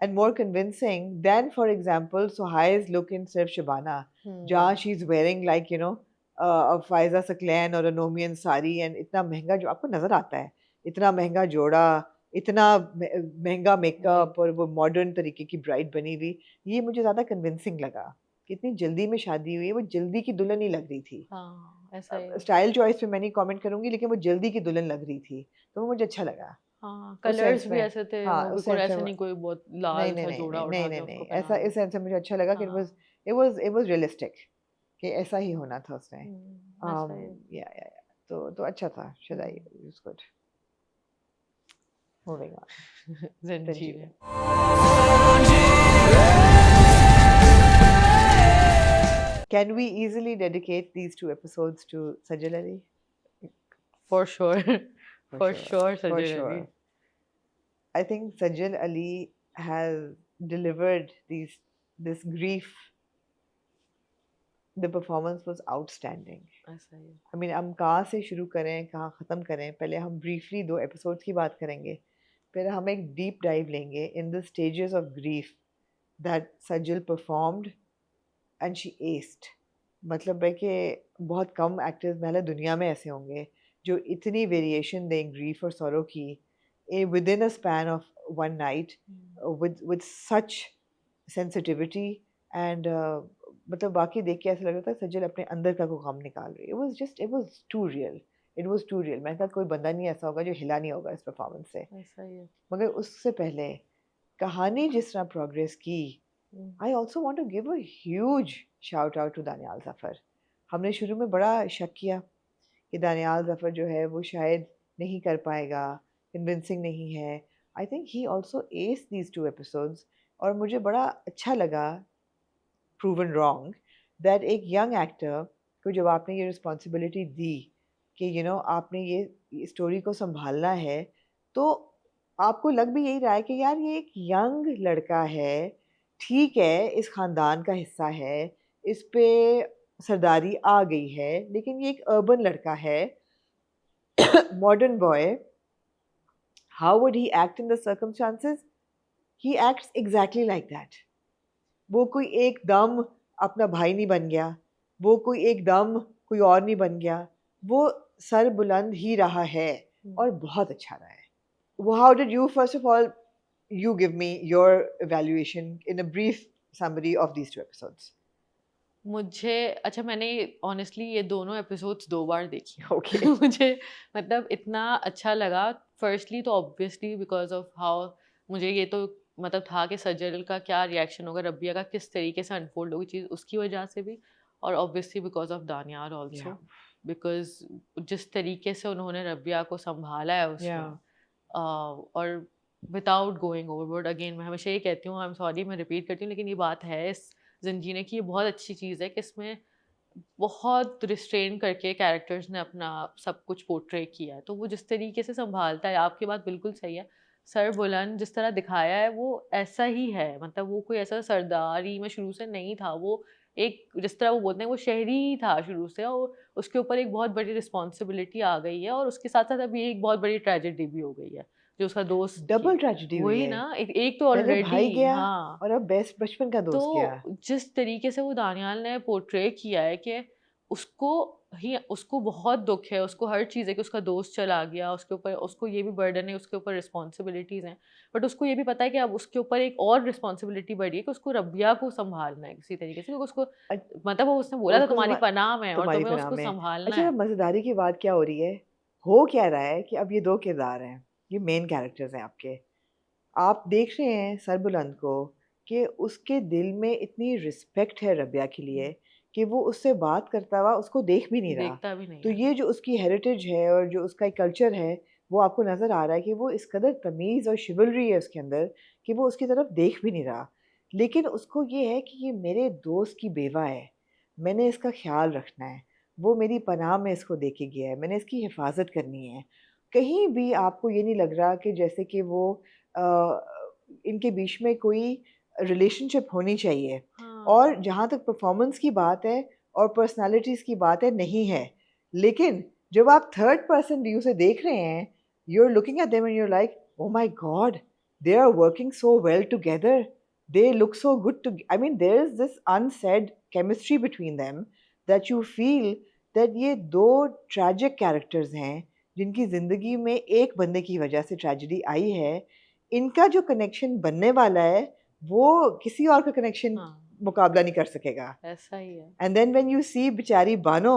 and more convincing than, for example, Suhai's look in Sirf Shabana, जहाँ she's wearing like a Faiza Saklan or a Nomian sari, and इतना महंगा जो आपको नजर आता है, इतना महंगा जोड़ा, इतना महंगा मेकअप और वो मॉडर्न तरीके की ब्राइड बनी हुई, ये मुझे ज़्यादा कन्विंसिंग लगा. कितनी जल्दी में शादी हुई है, वो जल्दी की दुल्हन ही लग रही थी. हाँ, ऐसा ही है. स्टाइल चॉइस पे मैं नहीं कमेंट करूंगी, लेकिन वो जल्दी की दुल्हन लग रही थी, तो वो मुझे अच्छा लगा. हाँ, उस कलर्स सेंस भी में, ऐसे थे, हाँ, वो उस बिल्कुल सेंस ऐसे में नहीं कोई बहुत नहीं लाल नहीं सा नहीं जोड़ा नहीं उठा नहीं के नहीं उसको ऐसा, पहना इस सेंस में मुझे अच्छा लगा कि हाँ. it was रियलिस्टिक कि ऐसा ही होना था उसने. ऐसा ही है. या तो अच्छा था. Shaddai is good. Moving on. जंजीरें. Can we easily dedicate these 2 episodes to Sajal Ali? For sure. For sure, For Sajal sure. Ali. I think Sajal Ali has delivered this grief. The performance was outstanding. ऐसा ही है. I mean, हम कहाँ से शुरू करें, कहाँ ख़त्म करें? पहले हम briefly 2 episodes की बात करेंगे, फिर हम एक deep dive लेंगे in the stages of grief that Sajal performed and she aced. मतलब है कि बहुत कम एक्टर्स पहले दुनिया में ऐसे होंगे जो इतनी वेरिएशन दें grief और sorrow की within a span of one night with such sensitivity and मतलब बाकी देख के ऐसा लग रहा था सजल अपने अंदर का कोई काम निकाल रही है. It was too real. It was too real. मैंने कहा कोई बंदा नहीं ऐसा होगा जो हिला नहीं होगा इस परफॉर्मेंस से. ऐसा ही है. मगर उससे पहले कहानी जिस तरह प्रोग्रेस की, I also want to give a huge shout out to Daniyal Zafar. हमने शुरू में बड़ा शक किया कि दानियाल ज़फ़र जो है वो शायद नहीं कर पाएगा, कन्विंसिंग नहीं है. I think he also aced these 2 episodes, और मुझे बड़ा अच्छा लगा, proven wrong, that एक young actor को जब आपने ये रिस्पॉन्सिबिलिटी दी कि आपने ये स्टोरी को संभालना है, तो आपको लग भी यही रहा है कि यार ये एक यंग लड़का है, ठीक है इस ख़ानदान का हिस्सा है, इस पे सरदारी आ गई है, लेकिन ये एक अर्बन लड़का है, modern boy. How would he act in the circumstances? He acts exactly like that. वो कोई एकदम अपना भाई नहीं बन गया, वो कोई एकदम कोई और नहीं बन गया, वो सर बुलंद ही रहा है और बहुत अच्छा रहा है. How did you, first of all, you give me your evaluation in a brief summary of these 2 episodes? मुझे अच्छा, मैंने ऑनेस्टली ये दोनों एपिसोड्स 2 बार देखी. Okay. मुझे मतलब इतना अच्छा लगा. फर्स्टली तो ऑब्वियसली बिकॉज ऑफ हाउ मुझे ये तो मतलब था कि सजल का क्या रिएक्शन होगा, रबिया का किस तरीके से अनफोल्ड होगी चीज़, उसकी वजह से भी, और obviously because of Daniyal also, because जिस तरीके से उन्होंने रबिया को संभाला है उसमें, और विदाउट गोइंग ओवरबोर्ड. अगेन मैं हमेशा ये कहती हूँ, आई एम सॉरी मैं रिपीट करती हूँ, लेकिन ये बात है इस जंजीरें की, ये बहुत अच्छी चीज़ है कि इसमें बहुत रिस्ट्रेन करके कैरेक्टर्स ने अपना सब कुछ पोर्ट्रे किया है. तो वो जिस तरीके से संभालता है, आपकी बात बिल्कुल सही है, सर बुलंद जिस तरह दिखाया है वो ऐसा ही है. मतलब वो कोई ऐसा सरदारी में शुरू से नहीं था, वो एक जिस तरह वो बोलते हैं वो शहरी ही था शुरू से, और उसके ऊपर एक बहुत बड़ी रिस्पॉन्सिबिलिटी आ गई है, और उसके साथ साथ अभी एक बहुत बड़ी ट्रेजेडी भी हो गई है जो उसका दोस्त डबल ट्रेजेडी हुई वही है ना, एक तो पहले भाई ऑलरेडी. गया हाँ, और अब बेस्ट बचपन का दोस्त गया. तो जिस तरीके से वो दानियाल ने पोर्ट्रे किया है कि उसको बहुत दुख है, उसको हर चीज़ है कि उसका दोस्त चला गया, उसके ऊपर उसको ये भी बर्डन है, उसके ऊपर रिस्पॉन्सिबिलिटीज़ हैं, बट उसको ये भी पता है कि अब उसके ऊपर एक और रिस्पॉन्सिबिलिटी बढ़ी है कि उसको रबिया को संभालना है किसी तरीके से, क्योंकि उसको मतलब वो उसने बोला था उसको तुम्हारी संभा- पनाह में और तुम्हारी तुम्हें पनाह उसको में. संभालना अच्छा, है. मज़ेदारी की बात क्या हो रही है, हो क्या रहा है कि अब ये दो किरदार हैं, ये मेन कैरेक्टर्स हैं आपके। आप देख रहे हैं सरबुलंद को कि उसके दिल में इतनी रिस्पेक्ट है रबिया के लिए कि वो उससे बात करता हुआ उसको देख भी नहीं रहा। देखता भी नहीं तो है। ये जो उसकी हेरिटेज है और जो उसका कल्चर है, वो आपको नज़र आ रहा है कि वो इस कदर तमीज़ और शिवलरी है उसके अंदर कि वो उसकी तरफ देख भी नहीं रहा। लेकिन उसको ये है कि ये मेरे दोस्त की बेवा है, मैंने इसका ख़्याल रखना है, वो मेरी पनाह में इसको दे के गया है, मैंने इसकी हिफाज़त करनी है। कहीं भी आपको ये नहीं लग रहा कि जैसे कि वो इनके बीच में कोई रिलेशनशिप होनी चाहिए। और हाँ। जहाँ तक परफॉर्मेंस की बात है और पर्सनालिटीज़ की बात है, नहीं है। लेकिन जब आप थर्ड पर्सन व्यू से देख रहे हैं, you are looking at them and you are like, oh my god, they are working so well together, they look so good to, I mean there is this unsaid chemistry between them that you feel that ये दो tragic characters हैं जिनकी ज़िंदगी में एक बंदे की वजह से ट्रेजेडी आई है, इनका जो कनेक्शन बनने वाला है वो किसी और का कनेक्शन हाँ, मुकाबला नहीं कर सकेगा। ऐसा ही है। And then when you see बेचारी Bano,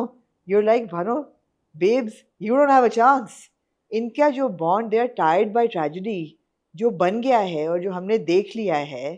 you're like, Bano, babes, you don't have a chance. इनका जो bond, they are tied by tragedy, जो बन गया है और जो हमने देख लिया है,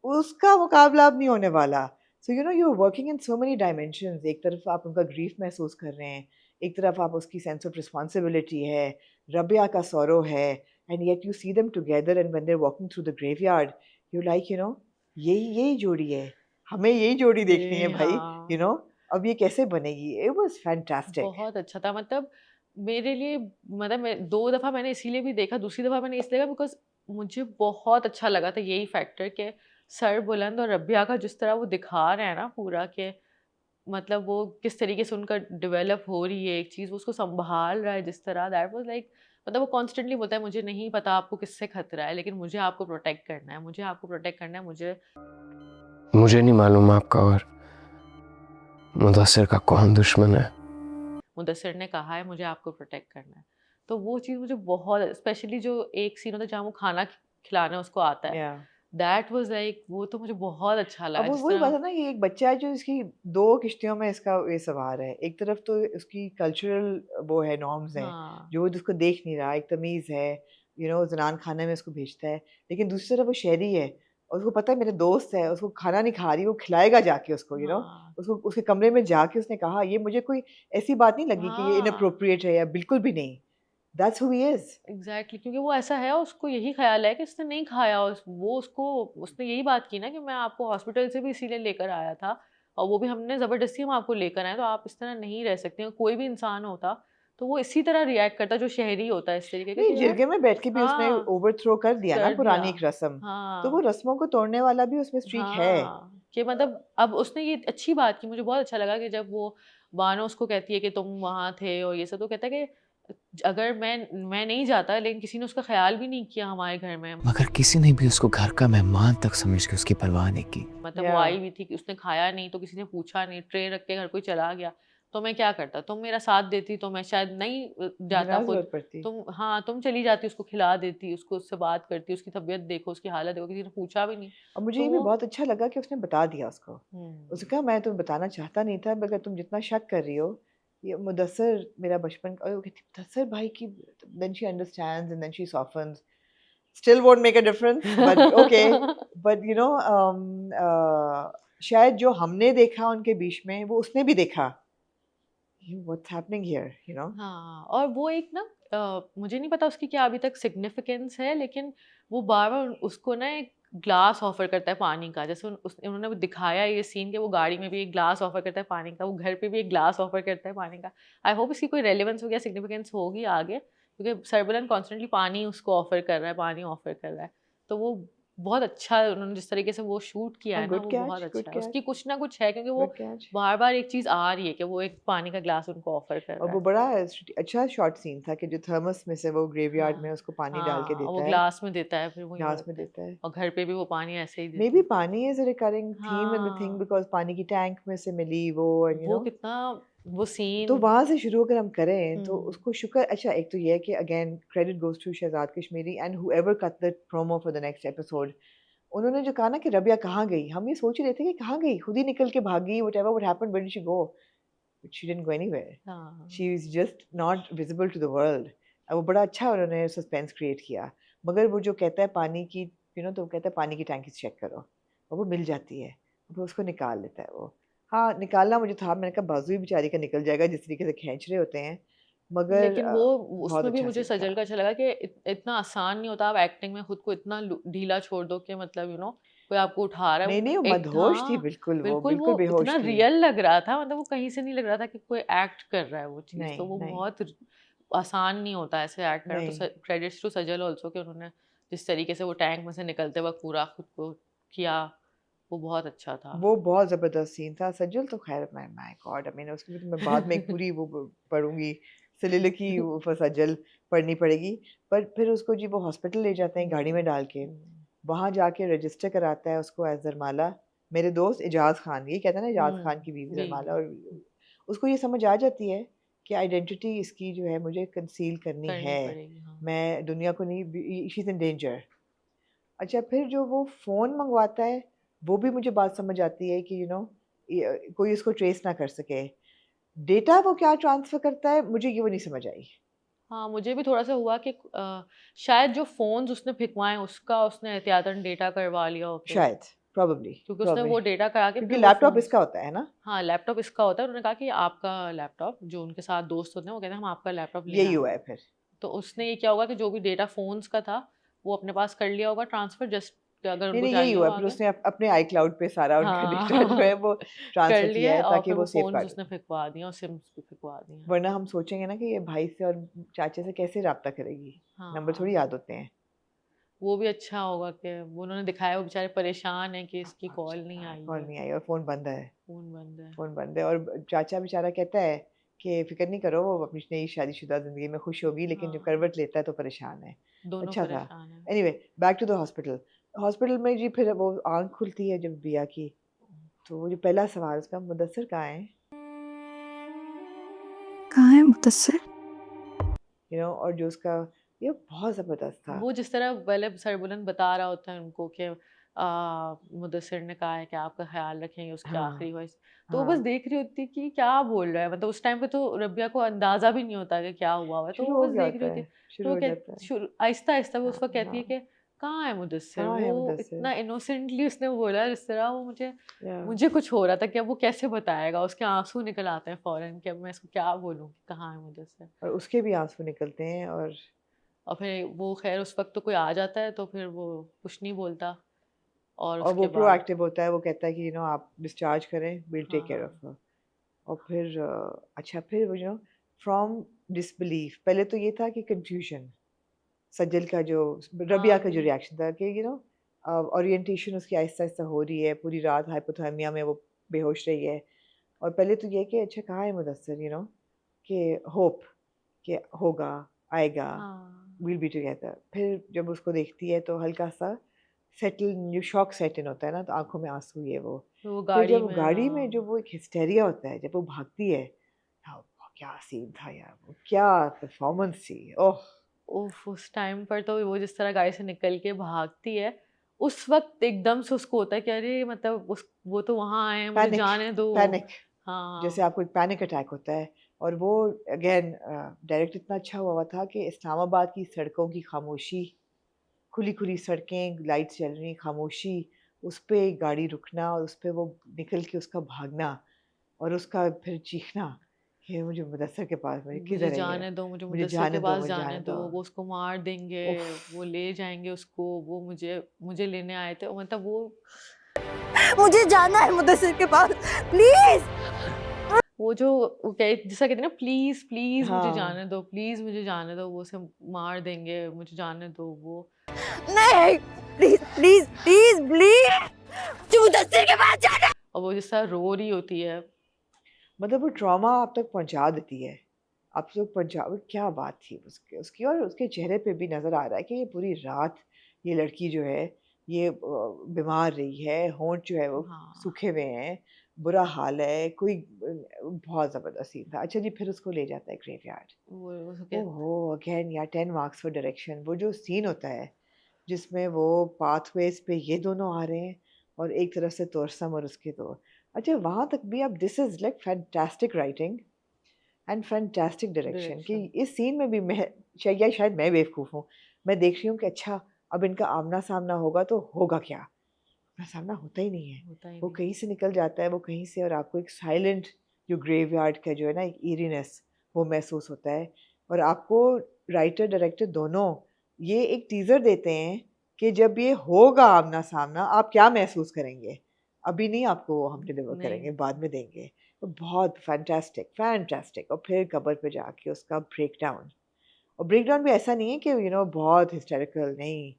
उसका मुकाबला अब नहीं होने वाला। So you know you are working in so many dimensions. एक तरफ आप उनका ग्रीफ महसूस कर रहे हैं, एक तरफ आप उसकी सेंस ऑफ रिस्पॉन्सिबिलिटी है, रबिया का सौरो है, and yet you see them together and when they are walking through the graveyard you like, you know, यही जोड़ी है, हमें यही जोड़ी देखनी है ये भाई, हाँ, यू नो, अब ये कैसे बनेगी। It was fantastic. बहुत अच्छा था। मतलब मेरे लिए, मतलब मैं 2 दफ़ा मैंने इसीलिए भी देखा, दूसरी दफ़ा मैंने इसलिए देखा बिकॉज़ मुझे बहुत अच्छा लगा था यही फैक्टर कि सरबुलंद और रबिया का जिस तरह वो दिखा रहे हैं ना पूरा, कि मतलब वो किस तरीके से उनका डेवलप हो रही है एक चीज़, वो उसको सँभाल रहा है जिस तरह, दैट वाज़ लाइक, मतलब वो कॉन्स्टेंटली बोलता है मुझे नहीं पता आपको किससे खतरा है, लेकिन मुझे आपको प्रोटेक्ट करना है, मुझे आपको प्रोटेक्ट करना है, मुझे नहीं मालूम आपका और मुदस्सिर का कौन दुश्मन है। मुदस्सिर ने कहा है मुझे आपको प्रोटेक्ट करना है। तो वो चीज़ मुझे बहुत, स्पेशली जो एक सीन होता है जहाँ वो खाना खिलाने उसको आता है, Yeah. दैट वाज़ लाइक, वो तो मुझे बहुत अच्छा लगा अब वो जिस वही बात तरह। है ना, ये एक बच्चा है जो इसकी दो किश्तियों में इसका ये सवार है। एक तरफ तो उसकी कल्चरल वो है, नॉर्म्स हैं हाँ, जो वो जिसको देख नहीं रहा, एक तमीज़ है, यू नो, ज़नान खाने में उसको भेजता है। लेकिन दूसरी तरफ वो शहरी है और उसको पता है मेरा दोस्त है, उसको खाना नहीं खा रही, वो खिलाएगा जाके उसको, यू नो, हाँ, उसको उसके कमरे में जाके उसने कहा, ये मुझे कोई ऐसी बात नहीं लगी कि ये हाँ। इनअप्रोप्रिएट है, या बिल्कुल भी नहीं। That's who he is. Exactly, क्योंकि वो ऐसा है, उसको यही ख्याल है कि इसने नहीं खाया, वो उसको, उसने यही बात की ना कि मैं आपको हॉस्पिटल से भी इसीलिए लेकर आया था, और वो भी हमने ज़बरदस्ती हम आपको लेकर आए, तो आप इस तरह नहीं रह सकते हैं। कोई भी इंसान होता तो वो इसी तरह रिएक्ट करता, जो शहरी होता है इस तरीके का नहीं, कि यार, जिरगे में बैठ के भी उसने हाँ, ओवरथ्रो कर दिया ना कर दिया। पुरानी एक रस्म। तो वो हाँ, रस्मों को तोड़ने वाला भी उसमें स्ट्रीक है। हाँ, कि मतलब अब उसने ये अच्छी बात की, मुझे बहुत अच्छा लगा कि जब वो बानो उसको कहती है कि तुम वहाँ थे और ये सब, तो कहता है कि अगर मैं नहीं जाता, लेकिन किसी ने उसका ख्याल भी नहीं किया हमारे घर में, मगर किसी ने भी उसको घर का मेहमान तक समझ के उसकी परवाह नहीं की। मतलब वो या आई भी थी कि उसने खाया नहीं तो किसी ने पूछा नहीं, ट्रे रख के घर कोई चला गया, तो मैं क्या करता, तुम मेरा साथ देती तो मैं शायद नहीं जाता बिना खुद, जरूरत पड़ती। तुम, हाँ, तुम चली जाती, उसको खिला देती, उसको उससे बात करती, उसकी तबीयत देखो, उसकी हालत देखो, किसी ने पूछा भी नहीं। और मुझे तो ये भी वो बहुत अच्छा लगा कि उसने बता दिया उसको। उसने हम्म, कहा मैं तुम्हें बताना चाहता नहीं था, मगर तुम जितना शक कर रही हो, ये मुदस्सिर मेरा बचपन का, और वो कहती मुदस्सिर भाई की, then she understands and then she softens, still won't make a difference, but okay, but you know, शायद जो हमने देखा उनके बीच में वो उसने भी देखा। What's happening here, you know. हाँ, और वो एक ना, मुझे नहीं पता उसकी क्या अभी तक सिग्निफिकेंस है, लेकिन वो बार-बार उसको ना एक ग्लास ऑफ़र करता है पानी का। जैसे उन्होंने वो दिखाया ये सीन कि वो गाड़ी में भी एक ग्लास ऑफ़र करता है पानी का, वो घर पे भी एक ग्लास ऑफ़र करता है पानी का। आई होप इसकी कोई रेलेवेंस हो, या सिग्निफिकेंस होगी आगे, क्योंकि सरबलंद कॉन्स्टेंटली पानी उसको ऑफ़र कर रहा है, पानी ऑफ़र कर रहा है। तो वो बहुत अच्छा उन्होंने जिस तरीके से वो शूट किया है ना, गुड वो कैच, बहुत गुड अच्छा है। कैच, उसकी कुछ ना कुछ है, क्योंकि वो गुड कैच। बार-बार एक चीज़ आ रही है कि वो एक पानी का ग्लास उनको ऑफ़र कर और रहा वो है। बड़ा अच्छा शॉट सीन था कि जो थर्मस में से वो ग्रेवयार्ड में हाँ, उसको पानी डाल के हाँ, और वो देता है, ग्लास में देता है, फिर वहीं वो ग्लास में रखता है, देता है। और घर पे भी वो पानी ऐसे ही मे देता बी है। पानी is a recurring theme in the thing, हाँ, बिकॉज पानी की टैंक में से मिली वो, एंड यू वो नो। कितना, वो तो सीन। वहां से शुरू अगर हम करें तो हुँ, उसको शुक्र, अच्छा एक तो ये है कि again credit goes to Shahzad Kashmiri and whoever cut the promo for the next episode. उन्होंने जो कहा ना कि रबिया कहाँ गई, हम ये सोच ही रहे थे कि कहाँ गई, खुद ही निकल के भागी, whatever what happened, where did she go. but she didn't go anywhere. हाँ She was just not visible to the world. वो बड़ा अच्छा उन्होंने सस्पेंस क्रिएट किया, मगर वो जो कहता है पानी की तो वो कहता है पानी की टैंकी चेक करो, और वो मिल जाती है, वो उसको निकाल लेता है वो। हाँ, निकालना मुझे था, मैंने कहा बाजू ही बेचारी का निकल जाएगा जिस तरीके से खींच रहे होते हैं, मगर लेकिन वो बहुत उसमें भी अच्छा मुझे सीन था। सजल का अच्छा लगा कि इतना आसान नहीं होता आप एक्टिंग में खुद को इतना ढीला छोड़ दो कि मतलब कोई आपको उठा रहा है। नहीं नहीं, वो एक मदहोश थी, हाँ बिल्कुल बिल्कुल बिल्कुल वो बेहोश इतना थी। रियल लग रहा था, मतलब वो कहीं से नहीं लग रहा था कि कोई एक्ट कर रहा है वो चीज़, तो नहीं वो नहीं बहुत आसान नहीं होता ऐसे एक्ट करना। नहीं, तो क्रेडिट्स टू सजल ऑल्सो कि उन्होंने जिस तरीके से वो टैंक में से निकलते वक्त पूरा खुद को किया, वो बहुत अच्छा था। वो बहुत ज़बरदस्त सीन था। सज्जल तो खैर, माय गॉड, आई मीन उसकी भी तो मैं बाद में एक पूरी वो पढ़ूंगी, soliloquy फॉर सज्जल पढ़नी पड़ेगी। पर फिर उसको जी वो हॉस्पिटल ले जाते हैं गाड़ी में डाल के, वहाँ जाके रजिस्टर कराता है उसको एज जरमाला। मेरे दोस्त एजाज खान, ये कहता है ना एजाज खान की बीवी जी जरमाला, और उसको ये समझ आ जाती है कि आइडेंटिटी इसकी जो है मुझे कंसील करनी करनी है, पड़ेगी हाँ। मैं दुनिया को नहीं, शी इज़ इन डेंजर। अच्छा, फिर जो वो फ़ोन मंगवाता है, वो भी मुझे बात समझ आती है कि कोई उसको ट्रेस ना कर सके। डेटा वो क्या ट्रांसफ़र करता है, मुझे ये वो नहीं समझ आई। हाँ, मुझे भी थोड़ा-सा हुआ कि शायद जो फ़ोन्स उसने फेंकवाए उसका उसने एहतियातन डेटा करवा लिया हो फिर। शायद, प्रोबेबली क्योंकि उसने प्रोबेबली वो डेटा करा के क्योंकि फिर वो लैपटॉप फ़ोन्स इसका होता है ना? हाँ, लैपटॉप इसका होता है। उन्होंने कहा कि आपका लैपटॉप, जो उनके साथ दोस्त होते हैं वो कहते हैं हम आपका लैपटॉप लेने यही आए हुआ हैं। है फिर। तो उसने ये किया होगा कि जो भी डेटा फ़ोन्स का था वो अपने पास कर लिया होगा ट्रांसफ़र, जस्ट अगर नहीं, उनको नहीं, यही चाहिए हुआ हो है, फिर आगे। उसने अपने आईक्लाउड पे सारा उनका डेटा जो है हाँ, वो कर ट्रांसफ़र लिए किया है और ताकि फिर वो वो फ़ोन्स सेफ़गार्ड उसने हो। फेंकवा दिए और सिम्स भी फेंकवा दिए। वरना हम सोचेंगे ना कि ये भाई से और चाचे से कैसे राब्ता करेगी? नंबर थोड़ी हाँ। याद होते हैं। वो भी अच्छा होगा कि वो उन्होंने दिखाया वो बेचारे परेशान हैं कि इसकी हाँ, कॉल नहीं बेचारा आई कॉल है, नहीं आई और फ़ोन बंद है। फ़ोन बंद है। फ़ोन बंद है, और चाचा बेचारा कहता है कि फ़िक्र नहीं करो, वो अपनी नई शादीशुदा ज़िंदगी में खुश होगी, लेकिन जब हाँ, करवट लेता है तो परेशान है। दोनों अच्छा था। परेशान हैं। Anyway, back to the hospital. Hospital में जी फिर वो आँख खुलती है जब बिया की, तो वो जो पहला सवाल उसका, मुदस्सिर कहाँ है? कहाँ है मुदस्सिर? और जो उसका, ये बहुत ज़बरदस्त था। वो जिस तरह पहले सरबुलंद बता रहा होता है उनको कि मुदस्सिर ने कहा है कि आपका ख़्याल रखेंगे, उसकी आखिरी हाँ, वॉइस। तो वो बस हाँ। देख रही होती कि क्या बोल रहा है, मतलब उस टाइम पे तो रबिया को अंदाज़ा भी नहीं होता कि क्या हुआ हुआ है, तो शुरू वो हो बस गया देख रही होता होती है। है, फिर शुरू वो हो जाता है। शुरू आहिस्ता-आहिस्ता वो उस हाँ, वक़्त कहती है हाँ। कि कहाँ है मुदस्सिर? कहाँ वो है मुदस्सिर? इतना इनोसेंटली उसने बोला जिस तरह वो मुझे या मुझे कुछ हो रहा था कि अब वो कैसे बताएगा? उसके आँसू निकल आते हैं फ़ौरन कि अब मैं इसको क्या बोलूँ कि कहाँ है मुदस्सिर? और उसके भी आँसू निकलते हैं, और फिर वो ख़ैर उस वक़्त तो कोई आ जाता है तो फिर वो कुछ नहीं बोलता और और वो उसके बाद प्रोएक्टिव होता है, वो कहता है कि आप डिस्चार्ज करें, वी विल टेक केयर हाँ, ऑफ हर। और फिर अच्छा, फिर वो फ्रॉम डिसबिलीफ, पहले तो ये था कि कंफ्यूजन, सज्जल का जो, रबिया हाँ का जो कि रिएक्शन था कि ओरिएंटेशन उसकी आहिस्ता आहिस्ता हो रही है, पूरी रात हाइपोथर्मिया में वो बेहोश रही है। और पहले तो ये कि अच्छा कहाँ है मुदस्सिर, कि होप कि होगा, आएगा, हाँ, विल बी टुगेदर। फिर जब उसको देखती है तो हल्का सा सेटल, जो शॉक सेट इन होता है ना, तो आंखों में आंसू, ये वो। तो वो फिर गाड़ी जब वो में गाड़ी में जो हाँ, वो एक हिस्टेरिया होता है, जब वो भागती है, हाँ, क्या सीन था यार, वो क्या परफॉर्मेंस थी, ओह। उफ़! उस टाइम पर तो वो जिस तरह गाड़ी से निकल के भागती है, उस वक़्त एकदम से उसको होता है कि अरे मतलब उस वो तो वहाँ आए हैं, मुझे पैनिक, जाने दो। पैनिक, जैसे हाँ, आपको एक पैनिक अटैक होता है। और वो अगेन डायरेक्ट इतना अच्छा हुआ था कि इस्लामाबाद की सड़कों की खामोशी, खुली खुली सड़कें, लाइट्स जल रही, खामोशी, उस पे गाड़ी रुकना और उस पे वो निकल के उसका भागना, और उसका फिर चीखना कि मुझे मुदस्सिर के पास, मुझे मुझे किधर है ये, जाने दो, मुझे मुझे मुदस्सिर के जाने दो, पास मुझे जाने जाने दो, दो। वो उसको मार देंगे, उफ। वो ले जाएँगे उसको, वो मुझे मुझे लेने आए थे। मतलब वो मुझे जाना है मुदस्सिर के पास, प्लीज। वो जो वो कह जिसे कहते हैं ना प्लीज़, प्लीज़ मुझे हाँ, जाने दो, प्लीज़ मुझे जाने दो, वो उसे मार देंगे, मुझे जाने दो वो। नहीं, प्लीज प्लीज प्लीज प्लीज, मुझे मुदस्सिर के पास जाना है। और वो जिस तरह रो रही होती है। मतलब वो ट्रॉमा आप तक पहुंचा देती है, आप तक पहुंचा, वो क्या बात थी उसके उसकी, और उसके चेहरे पे भी नजर आ रहा है कि ये पूरी रात ये लड़की जो है, ये बीमार रही है, होंठ जो है वो हाँ, सूखे हुए हैं, बुरा हाल है, कोई बहुत ज़बरदस्त सीन था। अच्छा जी, फिर उसको ले जाता है ग्रेवयार्ड। वो कह ओहो, अगेन यार 10 मार्क्स फॉर डायरेक्शन। वो जो सीन होता है जिसमें वो पाथवेज पे ये दोनों आ रहे हैं, और एक तरफ से तोरसम और उसके दो, अच्छा वहाँ तक भी अब this is like fantastic writing and fantastic direction कि Direction. इस सीन में भी मैं शायद मैं बेवकूफ़ हूँ, मैं देख रही हूँ कि अच्छा अब इनका आमना सामना होगा तो होगा क्या, आमना सामना होता ही नहीं है, होता ही वो नहीं। कहीं से निकल जाता है, वो कहीं से, और आपको एक साइलेंट जो ग्रेवयार्ड का जो है ना एक ईरीनेस वो महसूस होता है, और आपको राइटर डायरेक्टर दोनों ये एक टीज़र देते हैं कि जब ये होगा आमना सामना आप क्या महसूस करेंगे, अभी नहीं आपको हम डिलीवर करेंगे, नहीं, बाद में देंगे। तो बहुत फैंटास्टिक फैंटास्टिक, और फिर कबर पे जाके उसका ब्रेक डाउन, और ब्रेक डाउन भी ऐसा नहीं है कि बहुत हिस्टेरिकल नहीं,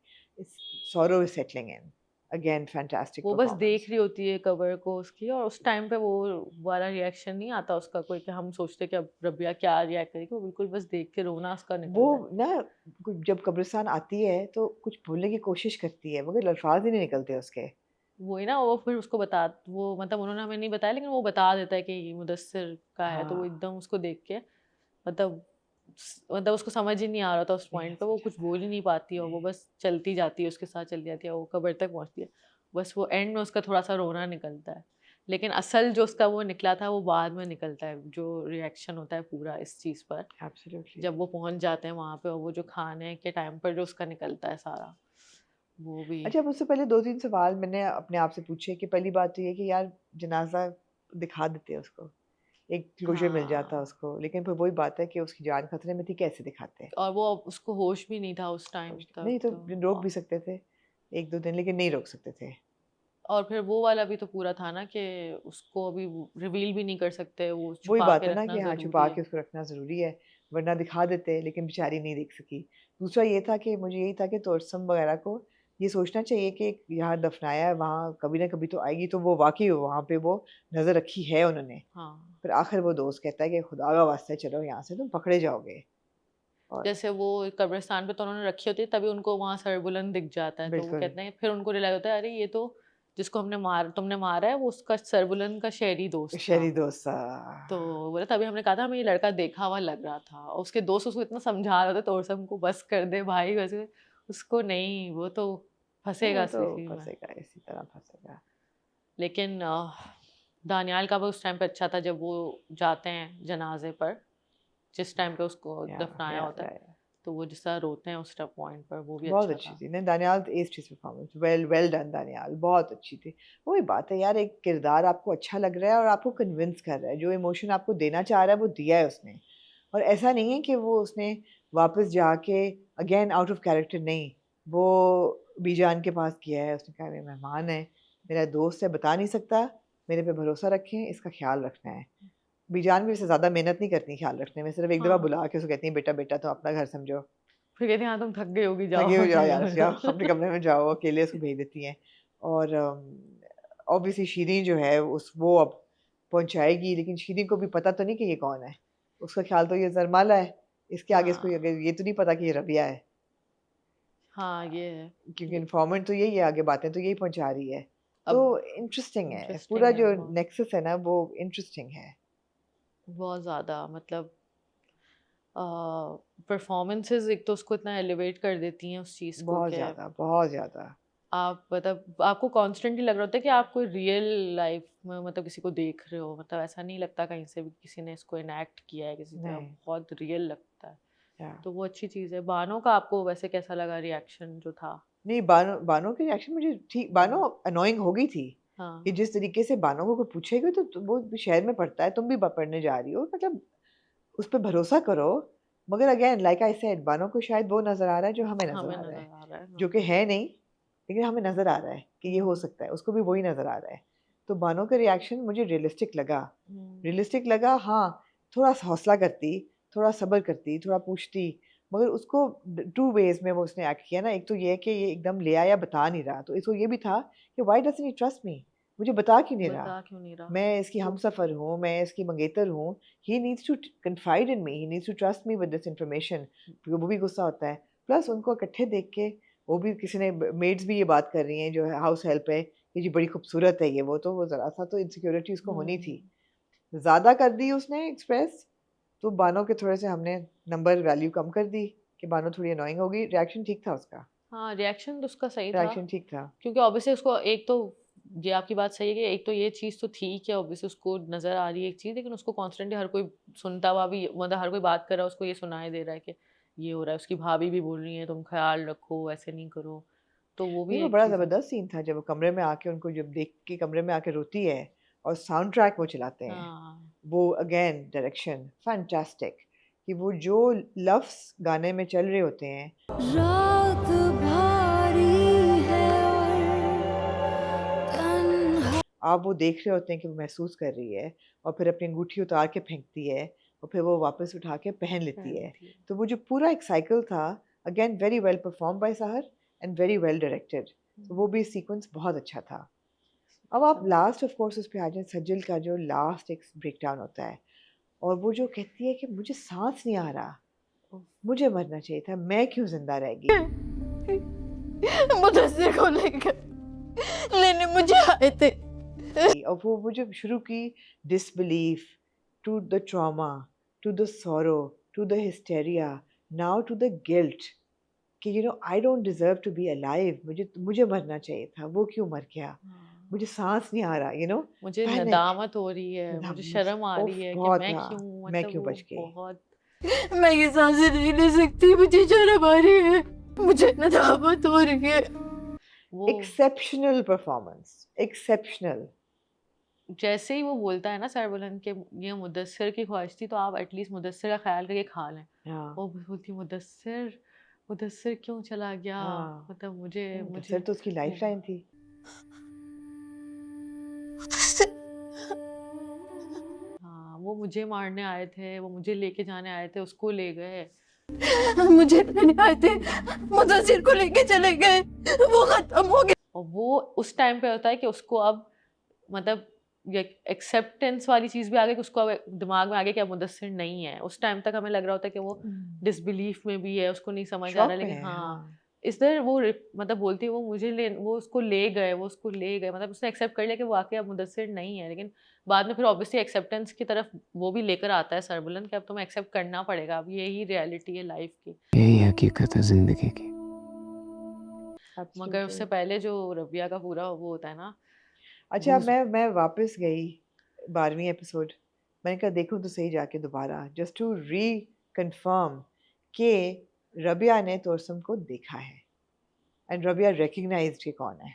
sorrow is settling in, again fantastic वो बस देख परफॉर्मेंस। रही होती है कबर को उसकी, और उस टाइम पे वो वाला रिएक्शन नहीं आता उसका कोई कि हम सोचते कि अब रबिया क्या रिएक्ट करेगी, वो बिल्कुल बस देख के रोना उसका वो निकल जाए। ना जब कब्रिस्तान आती है तो कुछ बोलने की कोशिश करती है मगर अल्फाज ही नहीं निकलते उसके। वही ना, वो फिर उसको बता, वो मतलब उन्होंने हमें नहीं बताया लेकिन वो बता देता है कि ये मुदस्सिर का है, तो वो हाँ एकदम उसको देख के मतलब मतलब उसको समझ ही नहीं आ रहा था उस नहीं पॉइंट पे, वो समझ कुछ आता बोल ही नहीं पाती और वो नहीं। बस चलती जाती है, उसके साथ चलती जाती है, वो कब्र तक पहुंचती है। बस वो एंड में उसका थोड़ा सा रोना निकलता है, लेकिन असल जो उसका वो निकला था वो बाद में निकलता है, जो रिएक्शन होता है पूरा इस चीज़ पर एब्सोल्युटली। जब वो पहुंच जाते हैं वहाँ पे, और वो जो खाने के टाइम पर जो उसका निकलता है सारा, वो भी। अच्छा, अब उससे पहले 2-3 सवाल मैंने अपने आप से पूछे कि पहली बात तो ये कि यार जनाजा दिखा देते हैं उसको, एक क्लोज़र मिल जाता हाँ, उसको, लेकिन फिर वही बात है कि उसकी जान खतरे में थी, कैसे दिखाते? और वो उसको होश भी नहीं था उस टाइम तक नहीं तो तो। रोक भी सकते थे 1-2 दिन, लेकिन नहीं रोक सकते थे। और फिर वो वाला भी तो पूरा था ना कि उसको अभी रिवील भी नहीं कर सकते, वो वही छुपा बात के है ना रखना कि हाँ, ज़रूरी छुपा है। के उसको रखना ज़रूरी है, वरना दिखा देते, लेकिन बेचारी नहीं देख सकी। दूसरा ये था कि मुझे यही था कि तोरसम वगैरह को ये सोचना चाहिए कि यहाँ दफनाया है, वहाँ कभी ना कभी तो आएगी, तो वो वाक़ई वहाँ पे वो नज़र रखी है उन्होंने। हाँ, फिर आखिर वो दोस्त कहता है कि खुदा का वास्ता है चलो यहाँ से, तुम पकड़े जाओगे। और जैसे वो कब्रिस्तान पे तो उन्होंने रखी होती है, तभी उनको वहाँ सरबुलंद दिख जाता है, तो वो बिल्कुल, कहते हैं, फिर उनको रियलाइज होता है अरे ये तो जिसको तुमने मारा है वो उसका सरबुलंद का शहरी दोस्त था। शहरी दोस्त सा। तो बोला, तभी हमने कहा था हमें ये लड़का देखा हुआ लग रहा था, और उसके दोस्त उसको इतना समझा रहे थे तोरसम को, बस कर दे भाई, वैसे उसको नहीं, वो तो नहीं फंसेगा वो इस तो इसी में। फँसेगा, इसी तरह फँसेगा। लेकिन दानियाल का भी उस टाइम पे अच्छा था जब वो जाते हैं जनाजे पर, जिस टाइम पे उसको या दफनाया या होता है, या या। तो वो जिस तरह रोते हैं उस पॉइंट पर, वो भी बहुत अच्छा अच्छी था। थी। नहीं दानियाल एज थी performance, well well done Daniyal, बहुत अच्छी थी। वही बात है यार, एक किरदार आपको अच्छा लग रहा है और आपको कन्विंस कर रहा है, जो इमोशन आपको देना चाह रहा है वो दिया है उसने। और ऐसा नहीं है कि वो उसने वापस जाके अगेन आउट ऑफ कैरेक्टर, नहीं, वो बीजान के पास किया है, उसने कहा मेरे मेहमान है, मेरा दोस्त है, बता नहीं सकता, मेरे पे भरोसा रखें, इसका ख्याल रखना है। बीजान भी वैसे ज़्यादा मेहनत नहीं करती ख्याल रखने में, सिर्फ एक दफ़ा हाँ, बुला के उसको कहती हैं बेटा बेटा तुम अपना घर समझो, फिर कहती हैं, हाँ तुम थक गई होगी, थके जाओ हो जाओ अपने यार, जाओ अपने घर। कमरे में जाओ, अकेले उसको भेज देती हैं। और ऑब्वियसली शीरीन जो है उस वो अब पहुंचाएगी, लेकिन शीरीन को भी पता तो नहीं कि ये कौन है, उसका ख्याल तो ये जरमाला है, इसके आगे इसको हाँ, ये तो नहीं पता कि ये रबिया है, हाँ, ये है। क्योंकि ये इन्फॉर्मेंट तो यही है, आगे बातें तो यही पहुंचा रही है। तो अब इंटरेस्टिंग है इंटरेस्टिंग पूरा है जो बहुत, नेक्सस है ना, वो इंटरेस्टिंग है। बहुत ज़्यादा मतलब परफॉर्मेंसेस एक तो उसको इतना एलिवेट कर देती हैं उस चीज़ को बहुत कि ज़्यादा, बहुत ज़्यादा। आप मतलब आपको कॉन्स्टेंटली लग रहा होता है कि आप कोई रियल लाइफ में मतलब किसी को देख रहे हो, मतलब ऐसा नहीं लगता कहीं से भी किसी ने इसको इनैक्ट किया है किसी तरह, नहीं, बहुत रियल लगता है। या तो वो अच्छी चीज़ है। बानो का आपको वैसे कैसा लगा रिएक्शन जो था? नहीं, बानो बानो की रिएक्शन मुझे ठीक, बानो अनोइंग हो गई थी कि हाँ, जिस तरीके से बानो को कोई पूछेगा तो वो भी शहर में पढ़ता है, तुम भी पढ़ने जा रही हो, मतलब उस पे भरोसा करो। मगर again like I said, Bano को शायद वो नज़र आ रहा है जो हमें नज़र हमें आ रहा नज़र है, आ रहा है जो हाँ। कि है नहीं, लेकिन हमें नज़र आ रहा है कि ये हो हम्म, सकता है, उसको भी वही नज़र आ रहा है। तो बानो का रिएक्शन मुझे रियलिस्टिक लगा, हम्म, रियलिस्टिक लगा, हाँ। थोड़ा सा हौसला करती, थोड़ा सब्र करती, थोड़ा पूछती, मगर उसको टू वेज में वो उसने एक्ट किया ना, एक तो ये कि ये एकदम ले आया, बता नहीं रहा, तो इसको ये भी था कि why doesn't he trust me, मुझे बता क्यों नहीं रहा, बता क्यों नहीं रहा? मैं इसकी वो हमसफ़र हूँ, मैं इसकी मंगेतर हूँ, he needs to confide in me, he needs to trust me with this information. वो भी गुस्सा होता है, प्लस उनको इकट्ठे देख के, वो भी किसी ने मेड्स भी ये बात कर रही हैं जो हाउस हेल्प है कि जी बड़ी खूबसूरत है ये, वो तो वो ज़रा सा तो इनसिक्योरिटी उसको होनी थी, हम्म, ज़्यादा कर दी उसने एक्सप्रेस। तो बानो के थोड़े से हमने नंबर वैल्यू कम कर दी कि बानो थोड़ी अनोइंग हो गई, रिएक्शन ठीक था उसका, हाँ, रिएक्शन तो उसका सही था, रिएक्शन ठीक था। क्योंकि ऑब्वियसली उसको एक तो ये आपकी बात सही है कि एक तो ये चीज़ तो थी कि ऑब्वियसली उसको नज़र आ रही है एक चीज़, लेकिन उसको कॉन्स्टेंटली हर कोई सुनता हुआ भी, मतलब हर कोई बात कर रहा है उसको ये सुनाई दे रहा है कि ये हो रहा है, उसकी भाभी भी बोल रही है तुम ख्याल रखो, ऐसे नहीं करो, तो वो भी नहीं, वो एक बड़ा चीज़ है। ज़बरदस्त सीन था जब वो कमरे में आके उनको जब देख के कमरे में आके रोती है और साउंड ट्रैक वो चलाते हैं, हाँ वो अगेन डायरेक्शन फैंटास्टिक, कि वो जो लफ्ज़ गाने में चल रहे होते हैं, रात भारी है और तन्हा आप वो देख रहे होते हैं कि वो महसूस कर रही है और फिर अपनी अंगूठी उतार के फेंकती है और फिर वो वापस उठा के पहन लेती है। थी। तो वो जो पूरा एक साइकिल था, again very well perform by सहर एंड वेरी वेल डायरेक्टेड, तो वो भी सीक्वेंस बहुत अच्छा था। अब आप लास्ट ऑफ कोर्स उस पे आ जाए, सज्जल का जो लास्ट एक ब्रेकडाउन होता है और वो जो कहती है कि मुझे सांस नहीं आ रहा, मुझे मरना चाहिए था, मैं क्यों जिंदा रह गई। मुदस्सिर को लेने मुझे आए थे। और वो जब शुरू की, disbelief to the trauma to the sorrow to the hysteria now to the guilt, कि you know I don't deserve to be alive, मुझे मरना चाहिए था, वो क्यों मर गया, मुझे सांस नहीं आ रहा, यू नो मुझे पैनिक, नदामत हो रही है, मुझे शर्म आ रही है कि बहुत मैं हाँ, क्यों, मैं मतलब क्यों वो बच गई। बहुत मैं ये सांसें नहीं ले सकती, मुझे शर्म आ रही है, मुझे नदामत हो रही है। वो एक्सेप्शनल परफॉर्मेंस, एक्सेप्शनल। जैसे ही वो बोलता है ना सरबुलंद के ये मुदस्सिर की ख्वाहिश थी तो आप एटलीस्ट मुदस्सिर का ख्याल करके खा लें, हाँ वो बोलती मुदस्सिर, मुदस्सिर क्यों चला गया, हाँ, मतलब मुझे मुदस्सिर तो उसकी लाइफ लाइन थी। हाँ वो मुझे मारने आए थे, वो मुझे लेके जाने आए थे, उसको ले गए। मुझे लेने आए थे, मुदस्सिर को लेके चले गए, वो खत्म हो गया। और वो उस टाइम पे होता है कि उसको अब मतलब ये एक्सेप्टेंस वाली चीज़ भी आ गई कि उसको अब दिमाग में आ गया कि अब मुदस्सिर नहीं है। उस टाइम तक हमें लग रहा होता है कि वो डिसबिलीफ में भी है, उसको नहीं समझ आ शॉक रहा, में लेकिन है, हाँ हाँ इधर वो मतलब बोलती है वो मुझे ले, वो उसको ले गए, वो उसको ले गए, मतलब उसने एक्सेप्ट कर लिया कि वो वाकई अब मुदस्सिर नहीं है, लेकिन बाद में फिर ऑब्वियसली एक्सेप्टेंस की तरफ वो भी लेकर आता है सरबुलंद कि अब तुम्हें एक्सेप्ट करना पड़ेगा, अब यही रियलिटी है लाइफ की। यही हकीकत है जिंदगी की। मगर उससे absolutely। पहले जो रबिया का पूरा वो होता है ना, अच्छा, घूस मैं वापस गई 12वीं एपिसोड, मैंने कहा देखूं तो सही जाके दोबारा, जस्ट टू रीकन्फर्म कि रबिया ने तोरसम को देखा है एंड रबिया रिकग्नाइज्ड कि कौन है,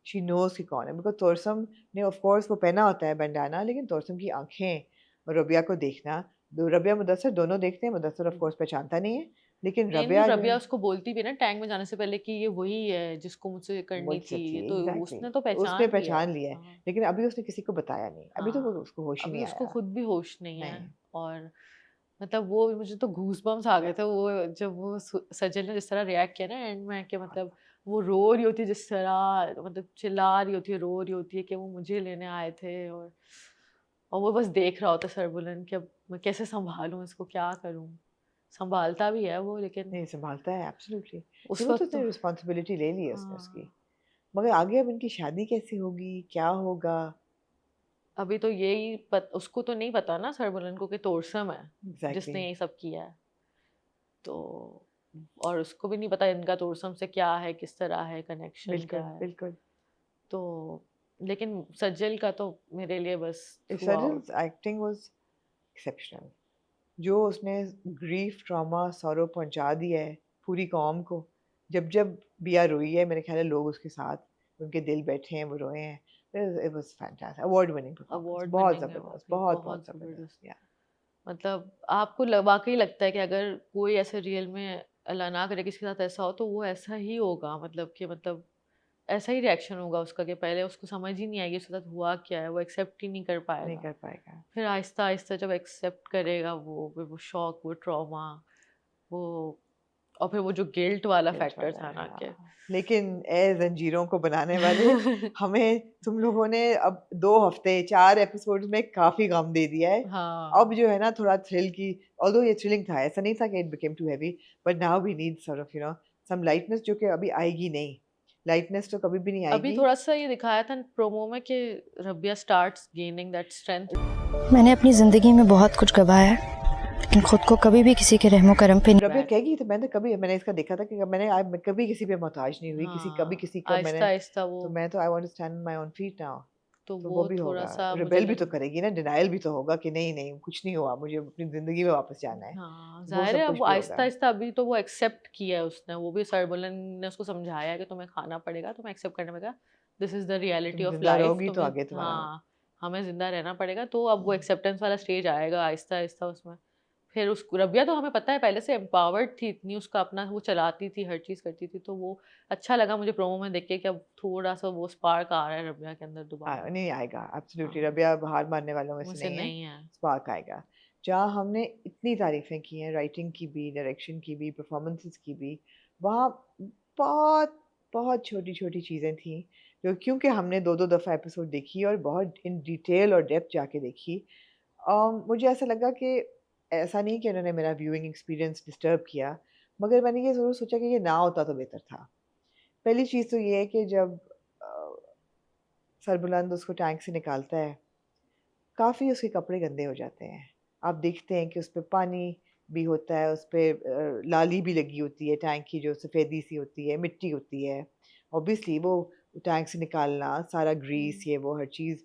शी नोज कि कौन है, बिकॉज तोरसम ने ऑफ कोर्स वो पहना होता है बंडाना, लेकिन तोरसम की आंखें और रबिया को देखना, रबिया मुदस्सिर दोनों देखते हैं, मुदस्सिर ऑफ कोर्स पहचानता नहीं है, लेकिन नहीं रबिया जो रबिया है उसको बोलती भी है ना टैंक में जाने से पहले कि ये वही है जिसको मुझसे करनी मुझसे थी, थी, ये तो एग्जैक्टली उसने तो उसने पहचान पहचान लिया लिया है, हाँ लेकिन अभी उसने किसी को बताया नहीं, अभी तो हाँ उसको होश ही अभी नहीं उसको आया। खुद भी होश नहीं है। नहीं, और मतलब वो मुझे तो घूस बम्स आ गए थे वो जब वो सजल ने जिस तरह रिएक्ट किया ना एंड में, कि मतलब वो रो रही होती है जिस तरह, मतलब चिल्ला रही होती है, रो रही होती है कि वो मुझे लेने आए थे, और वो बस देख रहा होता है सरबुलंद कि अब मैं कैसे संभालूं इसको, क्या करूं, संभालता भी है वो, लेकिन नहीं संभालता है एब्सोल्युटली, उस वो तो वक्त तो उसने रिस्पॉन्सिबिलिटी ले ली है उसने उसकी, हाँ मगर आगे अब इनकी शादी कैसे होगी, क्या होगा, अभी तो यही उसको तो नहीं पता ना सरबुलंद को कि तोरसम है एग्जैक्टली जिसने ये सब किया है, तो और उसको भी नहीं पता इनका तोरसम से क्या है, किस तरह है, कनेक्शन बिल्कुल क्या है, बिल्कुल। तो लेकिन सज्जल का तो मेरे लिए बस throughout Sajal's acting was exceptional, जो उसने ग्रीफ ट्रॉमा सॉरो पहुंचा दिया है पूरी कौम को, जब जब बिया रोई है मेरे ख्याल है लोग उसके साथ, उनके दिल बैठे हैं, वो रोए हैं, it was fantastic, award winning performance, award बहुत विनिंग है जबरदस्त, वाकई बहुत बहुत जबरदस्त, ज़बरदस्त, या मतलब आपको वाकई लगता है कि अगर कोई ऐसे रियल में अल्लाह ना करे किसी के साथ ऐसा हो तो वो ऐसा ही होगा, मतलब कि मतलब ऐसा ही रिएक्शन होगा उसका कि पहले उसको समझ ही नहीं आएगी उसके साथ हुआ क्या है, वो एक्सेप्ट ही नहीं कर नहीं पाएगा, कर पाएगा। फिर आहिस्ता आहिस्ता जब एक्सेप्ट करेगा वो शॉक, वो ट्रॉमा, वो और फिर वो जो गिल्ट वाला गिल्ट फैक्टर वाला था है, ना कि हाँ। लेकिन ए जंजीरों को बनाने वाले हमें तुम लोगों ने अब 2 हफ्ते 4 एपिसोड्स में काफी गम दे दिया है, हाँ अब जो है ना थोड़ा थ्रिल की, ऑल्दो ये थ्रिलिंग था, ऐसा नहीं था कि it became too heavy, but now we need sort of you know some lightness, जो कि अभी आएगी नहीं, लाइटनेस तो कभी भी नहीं अभी आएगी। थोड़ा सा ये दिखाया था प्रोमो में कि Rabia starts gaining that strength. मैंने अपनी ज़िंदगी में बहुत कुछ गवाया है, लेकिन खुद को कभी भी किसी के रहमो करम पे नहीं। रबिया कहेगी तो मैंने इसका देखा था कि मैं कभी किसी पे मोहताज नहीं हुई, कभी किसी का मैंने, आहिस्ता आहिस्ता वो तो मैं तो I want to stand on my own feet now. तो तो वो वो भी थोड़ा होगा, सा मुझे रिबेल भी तो लग करेगी ना, डिनायल भी तो होगा कि नहीं नहीं कुछ नहीं हुआ, मुझे अपनी जिंदगी में वापस जाना है। हाँ वो जाहिर सब है, कुछ अब वो भी आहिस्ता होगा। आहिस्ता अभी तो वो एक्सेप्ट किया है उसने, वो भी सरबुलन ने उसको समझाया है कि तुम्हें खाना पड़ेगा, तुम्हें एक्सेप्ट करने पड़ेगा, दिस इज द रियलिटी तुम ऑफ जिंदा लाइफ, रहोगी तो तुम्हें आगे तुम्हारा। हाँ हमें जिंदा रहना पड़ेगा। तो अब वो एक्सेप्टेंस वाला स्टेज आएगा आहिस्ता आहिस्ता उसमें। फिर उस रबिया तो हमें पता है पहले से एम्पावर्ड थी इतनी, उसका अपना वो चलाती थी, हर चीज़ करती थी, तो वो अच्छा लगा मुझे प्रोमो में देख के कि अब थोड़ा सा वो स्पार्क आ रहा है रबिया के अंदर दोबारा। नहीं आएगा, एब्सोल्युटली हाँ रबिया हार मानने वालों में से मुझसे नहीं है, नहीं है। स्पार्क आएगा। जहाँ हमने इतनी तारीफें की हैं, राइटिंग की भी, डायरेक्शन की भी, परफॉर्मेंसेस की भी, वहाँ बहुत बहुत छोटी छोटी चीज़ें थी जो, क्योंकि हमने दो दो दफ़ा एपिसोड देखी और बहुत इन डिटेल और डेप्थ जाके देखी, मुझे ऐसा लगा कि ऐसा नहीं कि उन्होंने मेरा व्यूइंग एक्सपीरियंस डिस्टर्ब किया, मगर मैंने ये ज़रूर सोचा कि ये ना होता तो बेहतर था। पहली चीज़ तो ये है कि जब सरबुलंद उसको टैंक से निकालता है, काफ़ी उसके कपड़े गंदे हो जाते हैं। आप देखते हैं कि उस पे पानी भी होता है, उस पे लाली भी लगी होती है, टैंक की जो सफ़ेदी सी होती है, मिट्टी होती है। ऑब्वियसली वो टैंक से निकालना, सारा ग्रीस ये वो हर चीज़,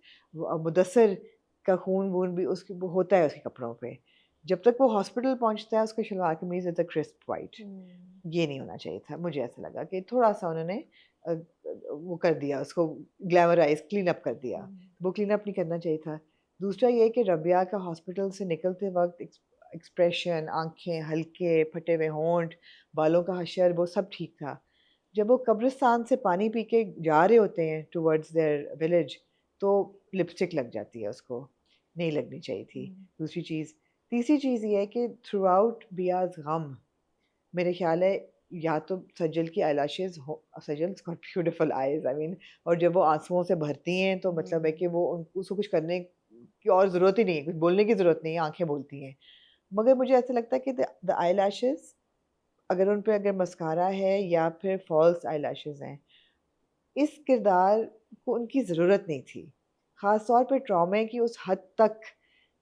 मुदस्सिर का खून-वून भी उसके वो होता है उसके कपड़ों पे। जब तक वो हॉस्पिटल पहुँचता है, उसका शलवार कमीज़ इज़ अ क्रिस्प व्हाइट। ये नहीं होना चाहिए था। मुझे ऐसा लगा कि थोड़ा-सा उन्होंने वो कर दिया, उसको ग्लैमराइज़, क्लीन अप कर दिया। वो क्लीन अप नहीं करना चाहिए था। दूसरा ये कि रबिया का हॉस्पिटल से निकलते वक़्त एक्सप्रेशन, आँखें हल्के, फटे हुए होंठ, बालों का हशर, वो सब ठीक था। जब वो कब्रिस्तान से पानी पी के जा रहे होते हैं टुवर्ड्स देयर विलेज, तो लिपस्टिक लग जाती है उसको, नहीं लगनी चाहिए थी। दूसरी चीज़, तीसरी चीज़ ये है कि थ्रूआउट बियाज़ गम, मेरे ख़्याल है या तो सजल की आईलैशेज़ हो, Sajal's got beautiful eyes I mean, और जब वो आँसुओं से भरती हैं तो मतलब है कि वो उसको कुछ करने की और ज़रूरत ही नहीं है, कुछ बोलने की ज़रूरत नहीं है, आँखें बोलती हैं। मगर मुझे ऐसा लगता है कि द आईलैशेज़, अगर उन पे अगर मस्कारा है या फिर फॉल्स आईलैशेज़ हैं, इस किरदार को उनकी ज़रूरत नहीं थी। ख़ास तौर पे ट्रॉमे की उस हद तक,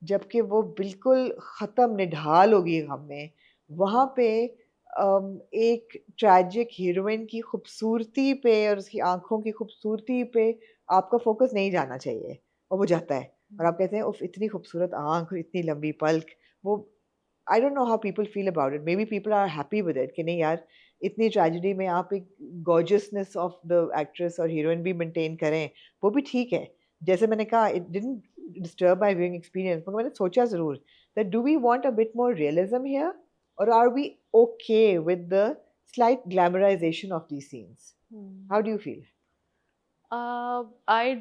जबकि वो बिल्कुल ख़त्म निढाल हो गई गम में, वहाँ पे एक ट्रेजिक हीरोइन की खूबसूरती पे और उसकी आँखों की खूबसूरती पे आपका फ़ोकस नहीं जाना चाहिए, और वो जाता है। और आप कहते हैं उफ़ इतनी खूबसूरत आँख और इतनी लंबी पल्क, वो I don't know how people feel about it, may be people are happy with it कि नहीं यार, इतनी ट्रेजेडी में आप एक गॉर्जियसनेस ऑफ द एक्ट्रेस और हीरोइन भी मेंटेन करें, वो भी ठीक है। जैसे मैंने कहा, it didn't disturb my viewing experience, मगर मैंने सोचा ज़रूर that do we want a bit more realism here, और are we okay with the slight glamorisation of these scenes? How do you feel? I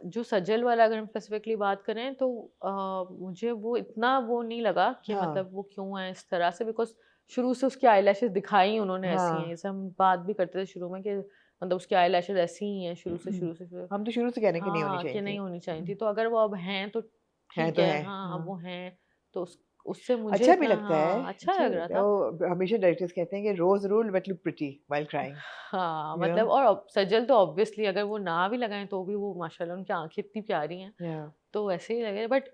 जो सजल वाला अगर हम स्पेसिफिकली बात करें तो मुझे वो इतना वो नहीं लगा कि हाँ, मतलब वो क्यों है इस तरह से, बिकॉज शुरू से उसकी आईलैशेस दिखाई उन्होंने ऐसी हैं, हाँ। जैसे हम बात भी करते थे शुरू में कि मतलब उसकी आईलैशेस ऐसी ही हैं शुरू से हम तो शुरू से कह रहे हैं कि नहीं होनी हाँ चाहिए कि नहीं थी। होनी चाहिए थी, तो अगर वो अब हैं तो हैं ठीक तो है, है। हाँ अब हाँ। वो हैं तो उससे मुझे अच्छा भी इतना लगता है, हाँ अच्छा अच्छा भी लग रहा लगता है। था। वो हमेशा डायरेक्टर्स कहते हैं कि रोज़ ruled but look pretty while crying, हाँ यू नो? मतलब और सजल तो ऑब्वियसली अगर वो ना भी लगाएं तो भी वो माशाल्लाह उनकी आंखें इतनी प्यारी हैं, या तो वैसे ही लगे, बट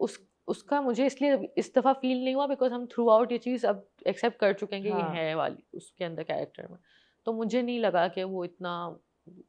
उसका मुझे इसलिए इस दफ़ा फील नहीं हुआ बिकॉज हम थ्रू आउट ये चीज़ अब एक्सेप्ट कर चुके हैं कि ये हाँ, है वाली उसके अंदर कैरेक्टर में, तो मुझे नहीं लगा कि वो इतना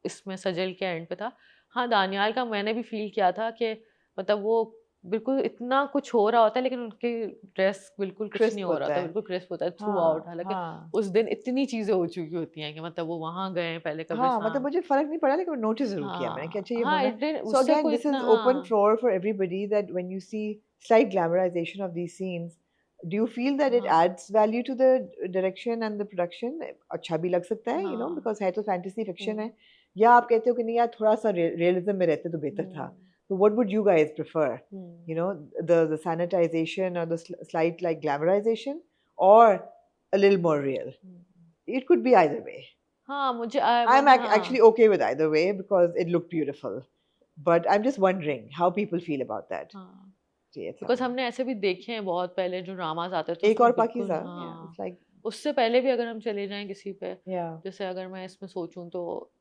इसमें सजल के एंड पे था। हाँ दानियाल का मैंने भी फील किया था कि मतलब वो बिल्कुल इतना कुछ हो रहा होता है लेकिन उनकी ड्रेस बिल्कुल कुछ नहीं क्रिस्प हो रहा होता था, है। बिल्कुल क्रिस्प होता है थ्रू आउट, हाँ, हालांकि हाँ। उस दिन इतनी चीज़ें हो चुकी होती हैं कि मतलब वो वहाँ गए पहले हाँ, मतलब कब्रिस्तान। मुझे फ़र्क नहीं पड़ा, लेकिन नोटिस ज़रूर किया मैंने कि हाँ अच्छा ये हाँ होना। इट डिड सो उससे अगेन कोई दिस इतना इज़ ओपन हाँ floor for everybody that when you see slight glamorisation of these scenes, do you feel that it हाँ adds value to the direction and the production? अच्छा भी लग सकता है, यू नो, हाँ बिकॉज़ है तो फैंटेसी फिक्शन हम्म है। या आप कहते हो कि नहीं यार, थोड़ा-सा रियलिज़्म में रहते तो बेहतर था। हम्म तो what would you guys prefer? Hmm You know, the sanitization or the slight like glamorization, or a little more real? Hmm. It could be either way. हाँ मुझे I'm actually हाँ okay with either way because it looked beautiful. But I'm just wondering how people feel about that. हाँ जी, ऐसा because होना। हमने ऐसे भी देखे हैं बहुत पहले जो ड्रामाज आते थे एक उसमें और बिल्कुल पाकीज़ा, yeah, हाँ it's like, उससे पहले भी अगर हम चले जाएं किसी पे, yeah, जैसे अगर मैं इसमें सोचूं तो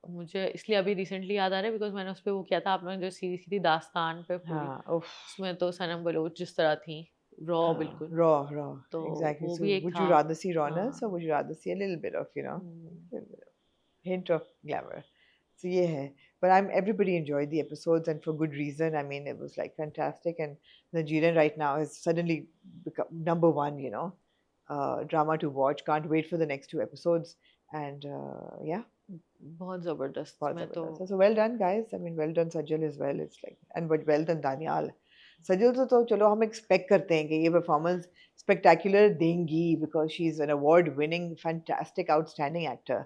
मुझे इसलिए अभी रिसेंटली याद आ रहा है बिकॉज मैंने उस पर वो किया था, आपने जो सीरीज की थी दास्तान पे पूरी, हाँ, उफ, उसमें तो सनम बलोच जिस तरह थी रॉ हाँ, बिल्कुल raw, तो exactly. वो So भी एक would था you rather see rawness हाँ or would you rather see a little bit of, hmm, little bit of hint of glamour? So yeah, but everybody enjoyed the episodes and for good reason. I mean, it was like fantastic, and Nigerian right now has suddenly become number one. Drama to watch. Can't wait for the next two episodes. And yeah, बहुत जबरदस्त बहुत मैं तो जबरदस्त. So well done, guys. I mean, well done Sajal as well. It's like and but well done Daniel. सजल तो चलो हम expect करते हैं कि ये परफॉर्मेंस स्पेक्टेकुलर देंगी because she is an award winning fantastic outstanding actor.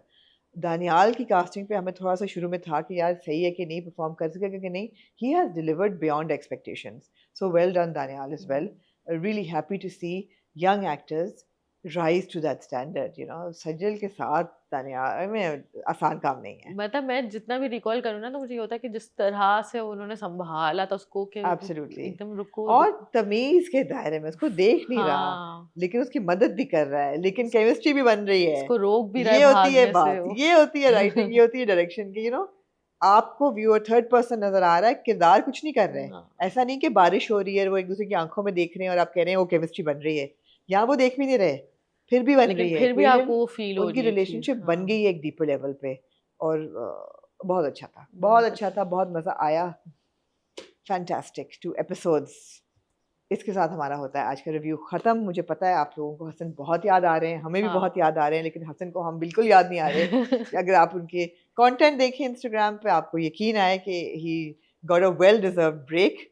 Daniyal की कास्टिंग पे हमें थोड़ा सा शुरू में था कि यार सही है कि नहीं परफॉर्म कर सकेगा कि नहीं. He has delivered beyond expectations. So well done Danyal is well. Really happy to see young actors rise to that standard. Sajal के साथ दानियाल में आसान काम नहीं है. मतलब मैं जितना भी रिकॉल करूँ ना तो मुझे ये होता है कि जिस तरह से उन्होंने संभाला था उसको कि Absolutely. एकदम रुको और तमीज के दायरे में उसको देख नहीं रहा हाँ लेकिन उसकी मदद भी कर रहा है लेकिन केमिस्ट्री भी बन रही है. इसको रोक भी रहा ये है होती है भागने से बात, वो ये होती है राइटिंग, ये होती है डायरेक्शन की. आपको व्यूअर थर्ड पर्सन नजर आ रहा है, किरदार कुछ नहीं कर रहे हैं. हाँ, ऐसा नहीं कि बारिश हो रही है वो एक दूसरे की आंखों में देख रहे हैं और आप कह रहे हैं वो केमिस्ट्री बन रही है. यहाँ वो देख भी नहीं रहे फिर भी बन लेकिन रही है. फिर भी कोई आपको वो फील हो उनकी रही है चीज रिलेशनशिप बन हाँ गई है एक डीपर लेवल पे. और बहुत अच्छा था, बहुत बहुत अच्छा अच्छा था, बहुत मजा आया. Fantastic 2 episodes. इसके साथ हमारा होता है आज का रिव्यू ख़त्म. मुझे पता है आप लोगों को हसन बहुत याद आ रहे हैं, हमें भी बहुत हाँ याद आ रहे हैं, लेकिन हसन को हम बिल्कुल याद नहीं आ रहे. कि अगर आप उनके कंटेंट देखें इंस्टाग्राम पे आपको यकीन आए कि he got a well deserved break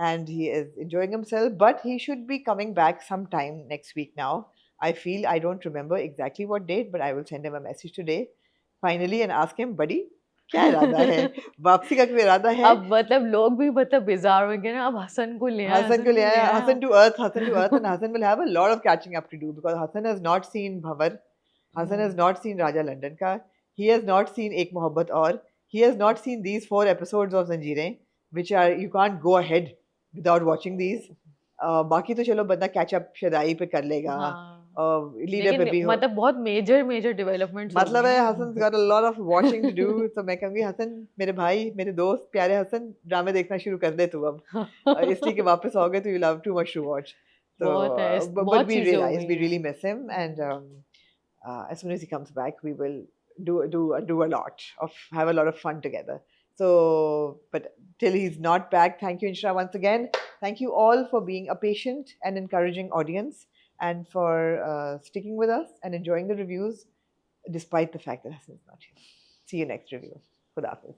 and he is enjoying himself, but he should be coming back sometime next week now. I feel, I don't remember exactly what date, but I will send him a message today finally and ask him, buddy, क्या इरादा है? वापसी का कोई इरादा है? अब मतलब लोग भी मतलब बिजार होंगे ना अब हसन को ले आए Hassan को ले आया, Hassan to earth, and हाँ Hassan will have a lot of catching up to do because Hassan has not seen Bhavar, Hassan has not seen Raja London ka, he has not seen Ek Mohabbat Aur, he has not seen these 4 episodes of Zanjeerein, which are you can't go ahead without watching these. बाकी तो चलो बंदा catch up Shaddai पे कर लेगा, हाँ leader पे भी लेकिन हो. मतलब बहुत मेजर डेवलपमेंट मतलब है Hasan got a lot of watching to do. तो मैं कहूँगी हसन मेरे भाई, मेरे दोस्त, प्यारे हसन, ड्रामे देखना शुरू कर दे तू अब. इसलिए कि वापस आओगे तो you'll have too much to watch. So, बहुत है but बहुत we चीजें हो realize गई we हैं really miss him, and as soon as he comes back, we will do a lot of have a lot of fun together. So, but till he's not back, thank you, Inshra, once again. Thank you all for being a patient and encouraging audience, and for sticking with us and enjoying the reviews, despite the fact that Hassan's not here. See you next review. Khuda Hafiz.